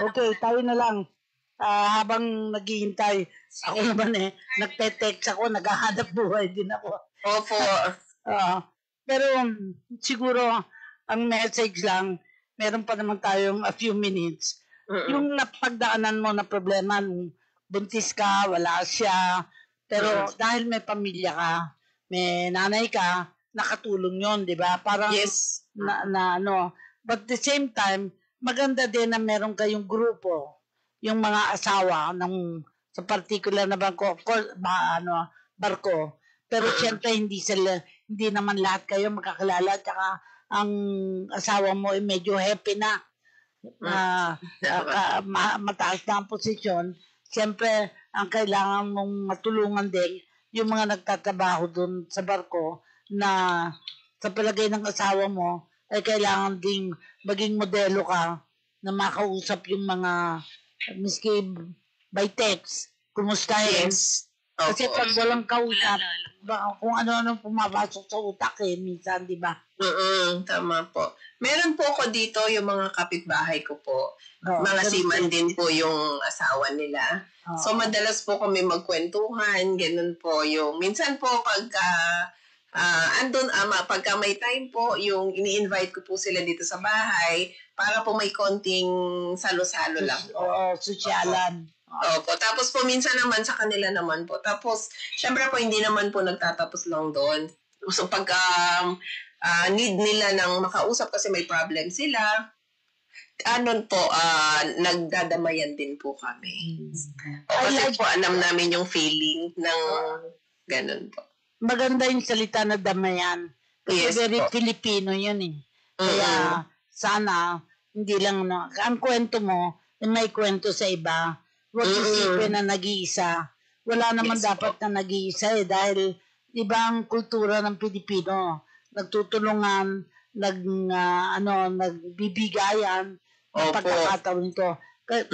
Okay, tayo na lang. Habang naghihintay, ako naman nagte-text ako, naghahanap buhay din ako. Opo. Pero siguro, ang message lang, meron pa naman tayong a few minutes. Yung napagdaanan mo na problema, buntis ka, wala siya, pero dahil may pamilya ka, may nanay ka, nakatulong yon, di ba? Parang, yes. But at the same time, maganda din na meron kayong grupo, yung mga asawa sa particular na barko, of course, barko. Pero siyempre hindi naman lahat kayo makakilala, tsaka ang asawa mo ay medyo happy na, mataas na ang posisyon. Siyempre, ang kailangan mong matulungan din yung mga nagtatrabaho doon sa barko na sa palagay ng asawa mo ay kailangan ding maging modelo ka na makausap yung mga miski by text, kumustahin. Yes. Kasi pag walang kausap, kung ano-ano pumapasok sa utak minsan, di ba? Tama po. Meron po ako dito yung mga kapitbahay ko po. Mga seaman din po yung asawa nila. So, madalas po kami magkwentuhan, ganun po yung, minsan po pagka pagka may time po, yung ini-invite ko po sila dito sa bahay para po may konting salo-salo lang. Oo, sosyalan. Opo. Tapos po, minsan naman sa kanila naman po. Tapos, syempre po, hindi naman po nagtatapos lang doon. So, pagka need nila ng makausap kasi may problem sila, nagdadamayan din po kami. Kasi po, alam namin yung feeling ng ganun po. Maganda yung salita na damayan. Kasi Yes, very po. Filipino yun eh. Kaya sana, hindi lang ang kwento mo, may kwento sa iba. Huwag isipin na nag-iisa. Wala naman Yes, dapat na nag-iisa eh. Dahil ibang kultura ng Pilipino. Nagtutulungan, nagbibigayan ng Opo. pagkakataon ito.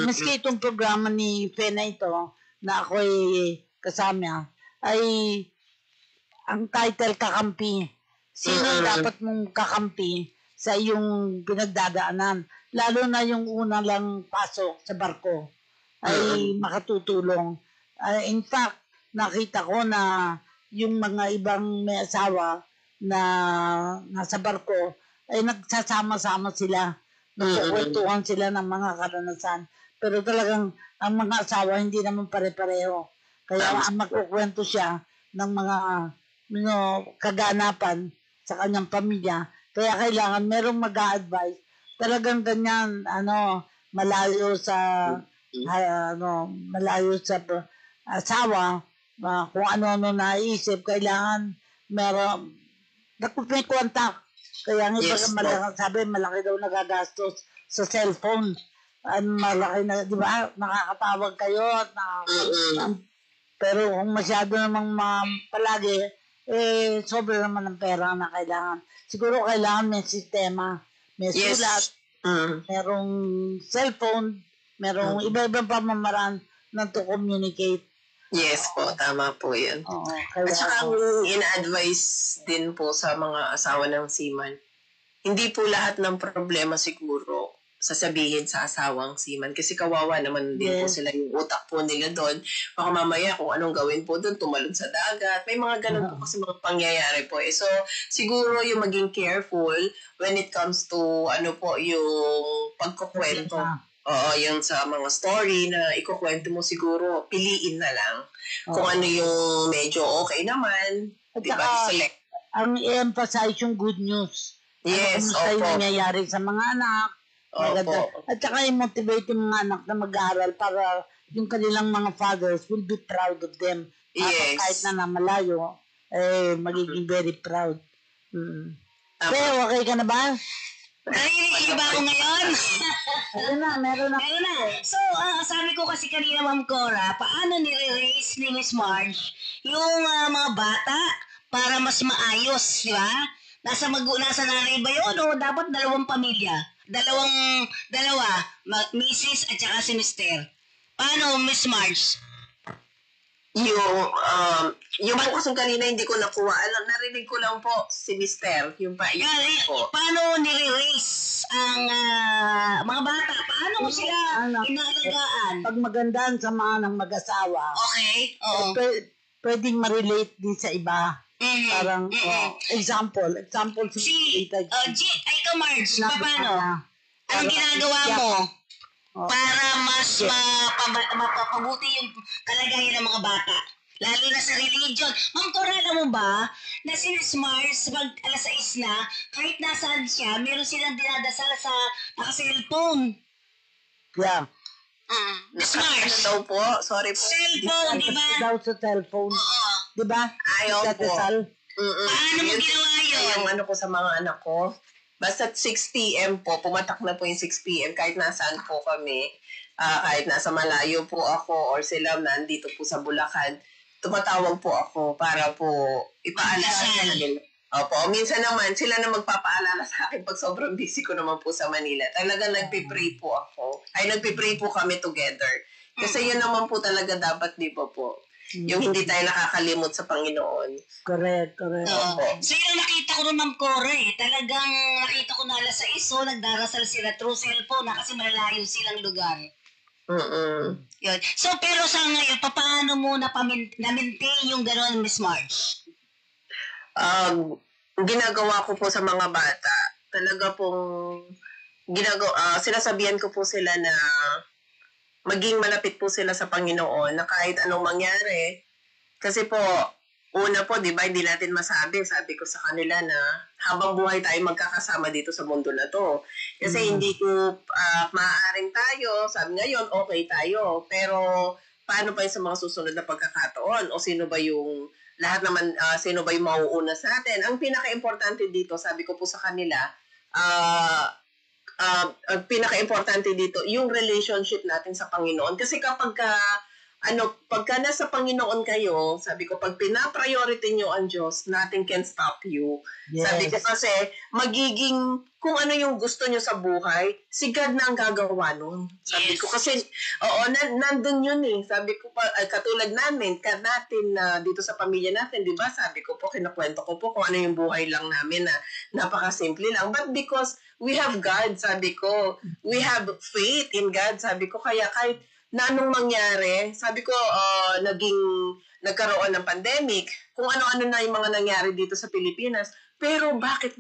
Maski itong programa ni Fena ito, na ako'y kasama, ay ang title kakampi. Sino dapat mong kakampi sa iyong pinagdadaanan? Lalo na yung una lang pasok sa barko ay makatutulong. In fact, nakita ko na yung mga ibang may asawa na nasa barko ay nagsasama-sama sila. Nagkukwentuhan sila ng mga karanasan. Pero talagang ang mga asawa hindi naman pare-pareho. Kaya ang magkukwento siya ng mga kaganapan sa kanyang pamilya. Kaya kailangan merong mag-a-advise. Talagang ganyan, malayo sa asawa, kung ano-ano naisip, kailangan meron, may contact. Kaya ang iba malaki daw nagagastos sa cellphone. Malaki na, di ba? Nakakatawag kayo at pero kung masyado namang palagi, sobra naman ng pera na kailangan. Siguro kailangan may sistema, may sulat, merong cellphone, merong iba-ibang pamamaraan na to communicate. Yes po, tama po yan. At saka ang ina-advise din po sa mga asawa ng seaman, hindi po lahat ng problema siguro sasabihin sa asawang seaman kasi kawawa naman din po sila, yung utak po nila doon. Baka mamaya kung anong gawin po doon, tumalon sa dagat. May mga ganun po kasi mga pangyayari po. So, siguro yung maging careful when it comes to yung pagkukwento. Oo, yung sa mga story na ikukwento mo siguro, piliin na lang kung ano yung medyo okay naman. At diba? Select. Ang i-emphasize yung good news. Yes, opo. Yung nangyayari sa mga anak. At saka i-motivate yung mga anak na mag-aaral para yung kanilang mga fathers will be proud of them. Yes. Kahit na malayo, magiging very proud. Pero okay ka na ba? Narinig ba ako ngayon? Meron na. So, sabi ko kasi kanina, Ma'am Cora, paano nire-raise ni Miss Marge yung mga bata para mas maayos, di ba? Nasa nanay ba yun o dapat dalawang pamilya? Dalawa, Mrs. at saka si Mr. Paano, Miss Marge? Yung po kasong kanina hindi ko nakuha. Narinig ko lang po si Mr. Yung po. Paano nire-raise ang mga bata? Paano mo sila inaalagaan? Pag maganda ang samaan ng mag-asawa, Okay, oo. pwedeng ma-relate din sa iba. Parang, example Si, ikaw Marge, paano? Anong ginagawa mo para mas mapapabuti yung kalagayan ng mga bata? Lalo na sa religion. Ma'am Cora, alam mo ba na si Miss Mars, pag alas 6 na, kahit nasaan siya, meron silang dinadasal sa naka-cellphone. Yeah. Miss Mars. daw po? Sorry po. Cellphone, di ba? Daw sa cellphone. Oo. Di ba? Ayaw po. Paano mo ginawa yun? Yung ko sa mga anak ko, basta 6 p.m. po, pumatak na po yung 6 p.m. kahit nasaan po kami, kahit nasa malayo po ako or sila nandito po sa Bulacan, tumatawag po ako para po ipaalala nila. Opo, minsan naman sila na magpapaalala sa akin pag sobrang busy ko naman po sa Manila. Talagang nagpipray po ako. Nagpipray po kami together. Kasi yun naman po talaga dapat, di ba po? Yung hindi tayo nakakalimot sa Panginoon. Correct. So yung nakita ko rin, Ma'am Cora, talagang nakita ko na alas 6, nagdarasal sila through cellphone kasi malalayo silang lugar. Yun. So pero sa ngayon, paano mo na-maintain yung gano'n, Miss Marge? ginagawa ko po sa mga bata, talaga pong sinasabihan ko po sila na maging malapit po sila sa Panginoon na kahit anong mangyari. Kasi po, una po, di ba, hindi natin masabi. Sabi ko sa kanila na habang buhay tayo magkakasama dito sa mundo na to. Kasi hindi ko maaaring tayo, sabi ngayon, okay tayo. Pero paano pa yung sa mga susunod na pagkakataon? O sino ba yung, lahat naman, sino ba yung mauuna sa atin? Ang pinaka-importante dito, sabi ko po sa kanila, ang pinaka-importante dito, yung relationship natin sa Panginoon. Kasi pagka nasa Panginoon kayo, sabi ko, pag pina-priority nyo ang Diyos, nothing can stop you. Yes. Sabi ko kasi, magiging, kung ano yung gusto nyo sa buhay, si God na ang gagawa nun. Sabi ko kasi, nandun yun eh. Sabi ko pa, katulad natin dito sa pamilya natin, di ba? Sabi ko po, kinakwento ko po kung ano yung buhay lang namin na napakasimple lang. But because we have God, sabi ko, we have faith in God, sabi ko, kaya kahit na anong mangyari, sabi ko, nagkaroon ng pandemic, kung ano-ano na yung mga nangyari dito sa Pilipinas, pero bakit,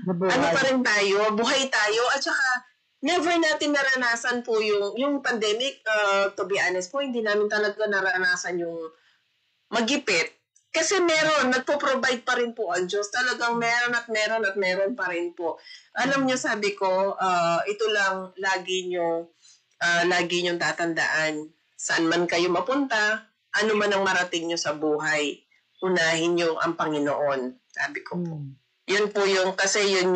pa rin tayo, buhay tayo, at saka, never natin naranasan po yung pandemic, to be honest po, hindi namin talaga naranasan yung magipit, kasi nagpo-provide pa rin po ang Diyos, talagang meron at meron pa rin po. Alam nyo, sabi ko, ito lang, lagi nyong tatandaan, saan man kayo mapunta, ano man ang marating nyo sa buhay, unahin nyo ang Panginoon. Sabi ko po. Yun po kasi yun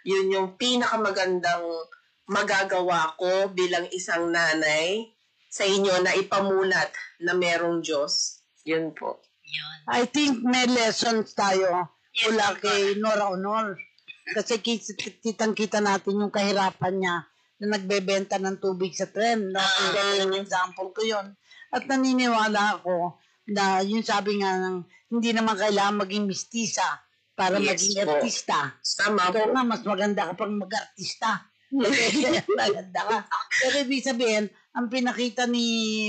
yung pinakamagandang magagawa ko bilang isang nanay sa inyo na ipamulat na merong Diyos. Yun po. I think may lessons tayo mula kay Nora Honor. Kasi kitang-kita natin yung kahirapan niya na nagbebenta ng tubig sa tren. Example ko yun. At naniniwala ako na yung sabi nga hindi naman kailangan maging mistisa para maging artista. Tama po. Ito nga, mas maganda kapag mag-artista. Maganda ka. Pero ibig sabihin, ang pinakita ni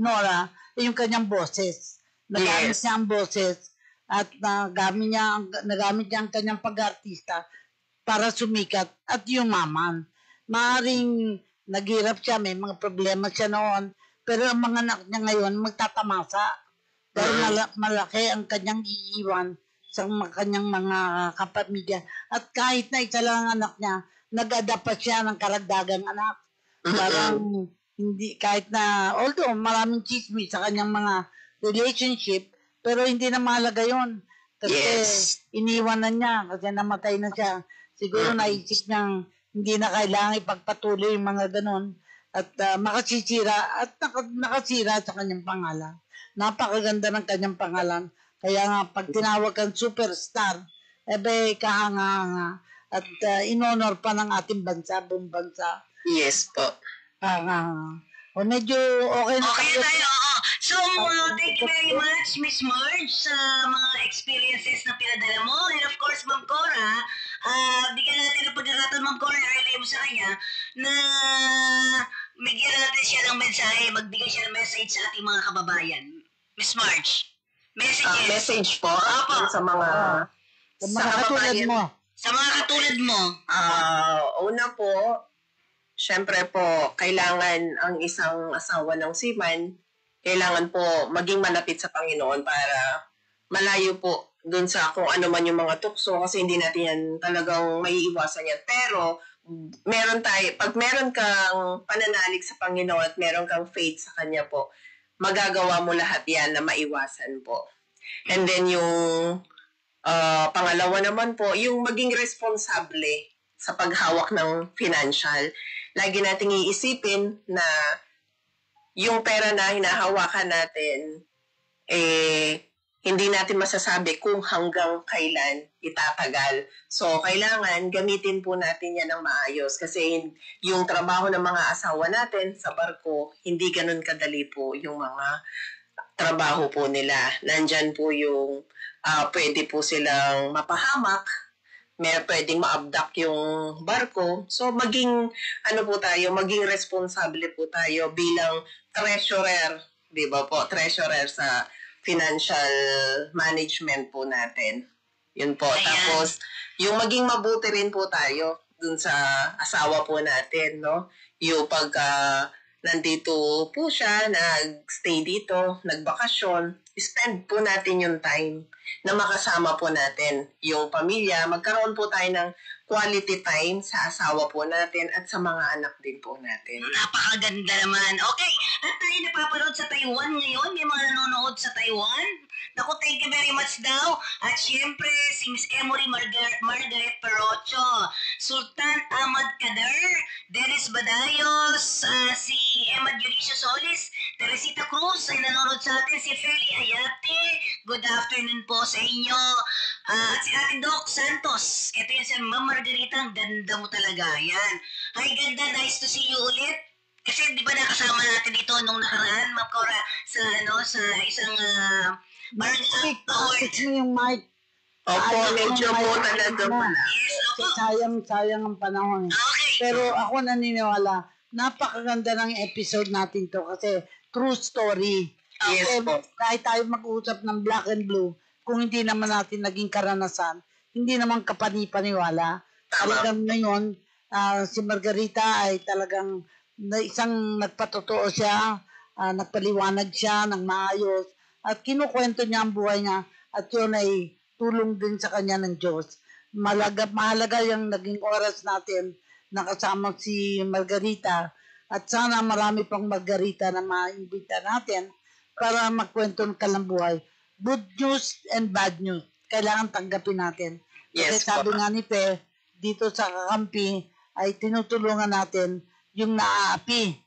Nora ay yung kanyang boses. Nagamit niya ang boses at nagamit niya ang kanyang pag-artista para sumikat at yumaman. Maaring naghirap siya, may mga problema siya noon, pero ang mga anak niya ngayon magtatamasa dahil malaki ang kanyang iiwan sa kanyang mga kapamilya. At kahit na isa lang ang anak niya, nag-adapt pa siya ng karagdagang anak. Parang hindi, kahit na, although maraming chismis sa kanyang mga relationship, pero hindi na mahalaga yun. Kasi iniwan na niya, kasi namatay na siya. Siguro naisip niyang hindi na kailangan ipagpatuloy yung mga ganon at makasisira at nakasira sa kanyang pangalan. Napakaganda ng kanyang pangalan. Kaya nga, pag tinawag kang superstar, kahanga-hanga at in-honor pa ng ating bansa, buong bansa. Yes po. O medyo okay na. Okay na tayo, oo. So, thank you very much, Miss Marge, sa mga experiences na pinadala mo. And of course, Ma'am Cora, bigyan natin ng pagkakataon, Ma'am Cora, relay mo sa kanya na bigyan natin siya ng mensahe, magbigay siya ng message sa ating mga kababayan. Miss Marge, messages. Message po sa mga katulad mo. Sa mga katulad mo. Una po, syempre po, kailangan ang isang asawa ng seaman, kailangan po maging malapit sa Panginoon para malayo po dun sa kung ano man yung mga tukso kasi hindi natin yan talagang maiiwasan yan. Pero, pag meron kang pananalig sa Panginoon at meron kang faith sa Kanya po, magagawa mo lahat yan na maiwasan po. And then yung pangalawa naman po, yung maging responsable sa paghawak ng financial. Lagi nating iisipin na yung pera na hinahawakan natin, hindi natin masasabi kung hanggang kailan itatagal. So, kailangan gamitin po natin yan ng maayos kasi yung trabaho ng mga asawa natin sa barko, hindi ganun kadali po yung mga trabaho po nila. Nandyan po yung pwede po silang mapahamak, pwedeng ma-abduct yung barko. So, maging responsable po tayo bilang treasurer, di ba po? Treasurer sa financial management po natin. Yun po. Ayan. Tapos, yung maging mabuti rin po tayo dun sa asawa po natin, no? Yung pagka nandito po siya, nag-stay dito, nagbakasyon, spend po natin yung time na makasama po natin yung pamilya. Magkaroon po tayo ng quality time sa asawa po natin at sa mga anak din po natin. Napakaganda naman. Okay, at tayo napapanood sa Taiwan ngayon. May mga nanonood sa Taiwan. Naku, thank you very much daw. At syempre, si Miss Emory Margaret Perocho, Sultan Ahmad Kader, Dennis Badayos, si Emma Dionisio Solis, Teresita Cruz ay nanonood sa atin, si Feli Ayate. Good afternoon po sa inyo. At si Ate Doc Santos. Ito yun si Ma'am Margarita. Ang ganda mo talaga. Yan. Hi, ganda. Nice to see you ulit. Kasi di ba nakasama natin ito nung nakaraan, Ma'am Cora, sa isang award. Fix mo yung mic. Opo, medyo yung po mic talaga mo. pala. Yes, opo. Sayang ang panahon. Okay. Pero ako naniniwala, napakaganda ng episode natin to kasi true story. Yes Kasi po. kahit tayo mag-uusap ng black and blue, kung hindi naman natin naging karanasan, hindi naman kapani-paniwala. Talagang ngayon, si Margarita ay talagang isang nagpatotoo siya, nagpaliwanag siya ng maayos, at kinukwento niya ang buhay niya, at yun ay tulong din sa kanya ng Diyos. Mahalaga yung naging oras natin na kasama si Margarita, at sana marami pang Margarita na maimbita natin para magkwento ng kalambuhay. Good news and bad news, kailangan tanggapin natin. Kasi Yes sabi po. nga ni Pe, dito sa Kakampi, ay tinutulungan natin yung naaapi.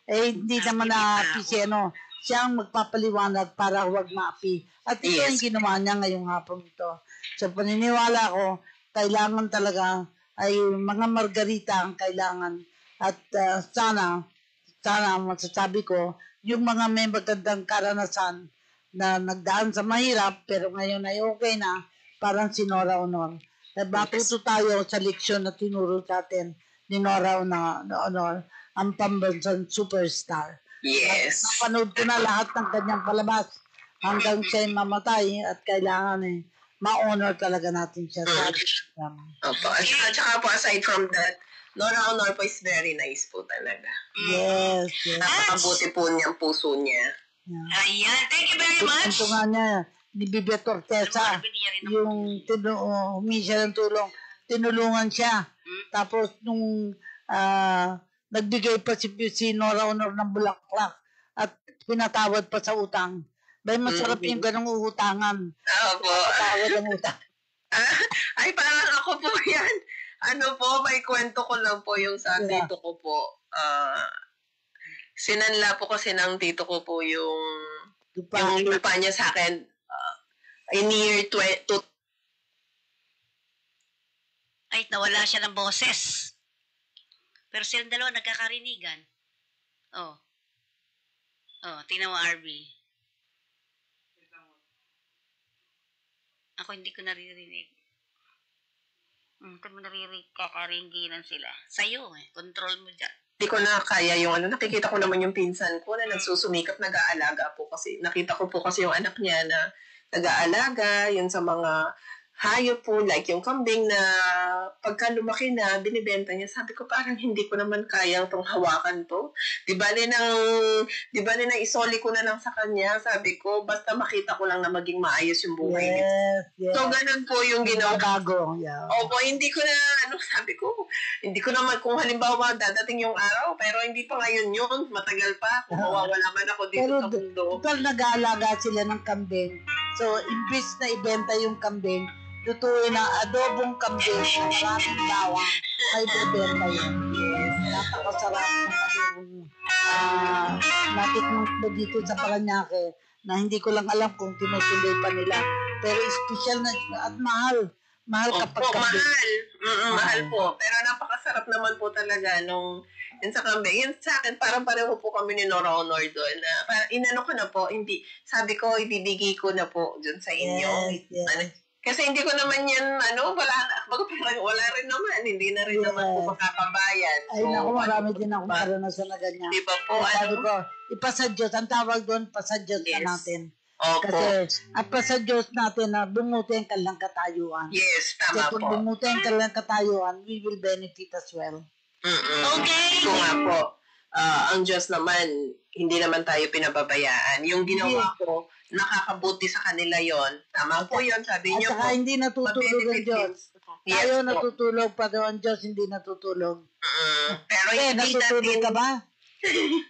Hindi naman naaapi siya, no? Siya ang magpapaliwanag para huwag maapi. At ito Yes. ang ginawa niya ngayong hapon ito. So paniniwala ko, kailangan talaga ay mga Margarita ang kailangan. At sana masasabi ko, yung mga may magandang karanasan na nagdaan sa mahirap, pero ngayon ay okay na, parang si Nora Honor. Matuto tayo sa leksyon na tinuro sa atin ni Nora Honor, ang pambansang superstar. Yes. Napanood ko na lahat ng kanyang palabas hanggang siya'y mamatay at kailangan ma-honor talaga natin siya sa ating Opo. At saka po, aside from that, Nora Honor po is very nice po talaga. Yes. Napakabuti po niyang puso niya. Ayan. Thank you very much. Ito nga niya, ni Bibi Tortesa, yung humingi siya ng tulong, tinulungan siya. Tapos nung nagbigay pa si Nora Honor ng bulaklak at pinatawad pa sa utang. Bay, masarap yung ganong uutangan. Opo. Patawad ang utang. Ay, parang ako po yan. Ano po, may kwento ko lang po yung sa tito ko po. Sinanla po kasi ng tito ko po yung lupa niya sa akin in year 20. Ay, nawala siya ng boses. Pero silang dalawa nagkakarinigan. Oh, tingnan mo, RB. Ako hindi ko naririnig. Kung mo naririnig, kakaringinan sila. Sa'yo control mo dyan. Hindi ko na kaya yung nakikita ko naman yung pinsan ko na nagsusumikap, nag-aalaga po kasi. Nakita ko po kasi yung anak niya na nag-aalaga, yun sa mga hayop po, like yung kambing na pagka lumaki na, binibenta niya. Sabi ko, parang hindi ko naman kayang tong hawakan to. Di ba nang isoli ko na lang sa kanya. Sabi ko, basta makita ko lang na maging maayos yung buhay niya. Yes. So, ganun po yung ginawa. Bago. Yeah. Opo, hindi ko na, sabi ko, hindi ko naman, kung halimbawa dadating yung araw, pero hindi pa ngayon yun, matagal pa, kung mawawala man ako dito Pero sa mundo. total nag-aalaga sila ng kambing. So, imbis na ibenta yung kambing, lutuin na adobong kambing na maraming bawang, ay bebenta yun. Yes. Napakasarap ng adobong. Natikman ko dito sa Paranaque na hindi ko lang alam kung tinutuloy pa nila. Pero special na at mahal. Mahal kapag Opo, kambing. mahal. Mahal po. Pero napakasarap naman po talaga nung yun sa kambing. Yun sa akin, parang pareho po kami ni Nora Honor doon. Parang inano ko na po, sabi ko, ibibigay ko na po dun sa inyo. Yes. Kasi hindi ko naman yan, wala rin naman. Hindi na rin naman po makakabayad. Ay, naku, marami din akong karanasan na ganyan. Di ba po? Sabi ko, ipasa Diyos. Ang tawag doon, pasa Diyos na Yes. natin. Opo. Kasi at pa sa Diyos natin na bumuti ang kanilang katayuan. Yes, Kasi tama kung po. bumuti ang kanilang katayuan, we will benefit as well. Okay. Ito nga po, ang Diyos naman, hindi naman tayo pinababayaan. Yung ginawa ko, nakakabuti sa kanila yon. Tama po yun, sabi At niyo po. saka hindi natutulog ang Diyos. Yes Tayo po. natutulog, pero ang Diyos hindi natutulog. Pero hindi Natutulog ka natin, ba?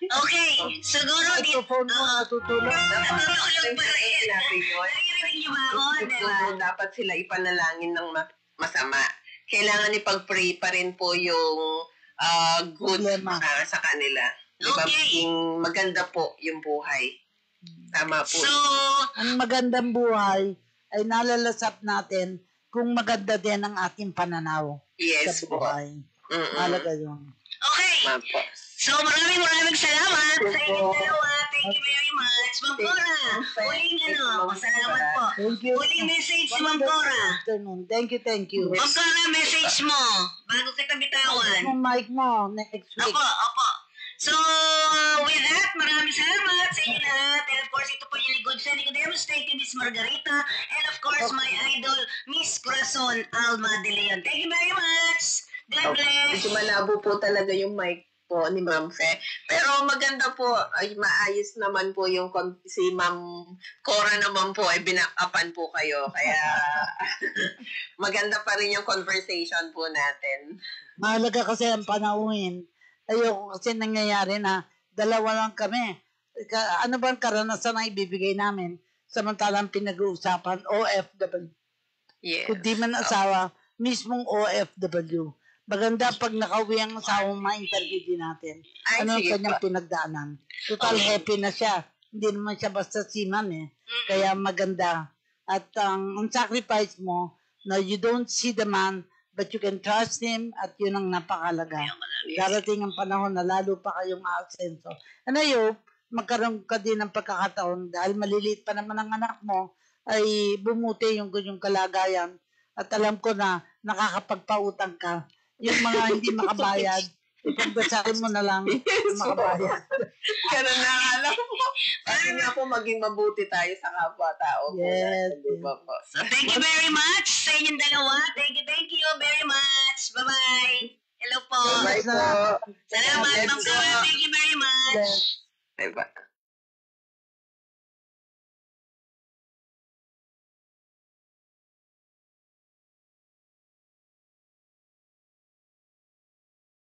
Okay. Siguro dito. Microphone mo natutulog. Natutulog pa rin. sinabi yun, Naririnig niyo ba ako? Diba? dapat sila ipanalangin ng masama. Kailangan ipag-pray pa rin po yung good Problema. sa kanila. Diba? Okay. Maganda po yung buhay. Tama po. So, Ang magandang buhay ay nalalasap natin kung maganda din ang ating pananaw Yes sa po. buhay. Halaga yun. okay. Tama po. So, maraming salamat sa inyong dalawa. Thank you very much. Ma'am Cora, huling salamat po. Thank you. Huling message si Ma'am Cora. Afternoon. Thank you. Ma'am Cora, message mo bago kita bitawan. Yung mic mo next week. Opo. So, with that, maraming salamat sa inyo lahat. And of course, ito po yung Good Friend Nicodemus. Thank you, Miss Margarita. And of course, my idol, Miss Corazon Alma de Leon. Thank you very much. God bless. Medyo malabo po talaga yung mic po ni Ma'am Fe. Pero maganda po, ay maayos naman po yung si Ma'am Cora naman po ay binakapan po kayo. Kaya maganda pa rin yung conversation po natin. Mahalaga kasi ang panauhin. Ayoko kasi nangyayari na dalawa lang kami. Ano ba ang karanasan na ibibigay namin? Samantalang pinag-uusapan, OFW. Yes. Kung di man asawa, mismong OFW. Maganda pag nakauwi ang asawang ma-interview din natin. Ay, Ano ang sige kanyang po. pinagdaanan? Total happy na siya. Hindi naman siya basta seaman eh. Kaya maganda. At ang sacrifice mo, na you don't see the man, but you can trust him at yun ang napakalaga. Darating ang panahon na lalo pa kayong aasenso. And I hope, magkaroon ka din ng pagkakataon dahil maliliit pa naman ang anak mo, ay bumuti yung kalagayan. At alam ko na nakakapagpautang ka. Yung mga hindi makabayad, ipagdasalin mo na lang makabayad. Ganun na alam mo. Kasi nga po maging mabuti tayo sa kapwa-tao. Yes. Di ba po? So, thank you very much sa inyong dalawa. Thank you very much. Bye-bye. Hello po. Bye po. Salamat, Ma'am Cora. Thank you very much. Yes. Bye-bye.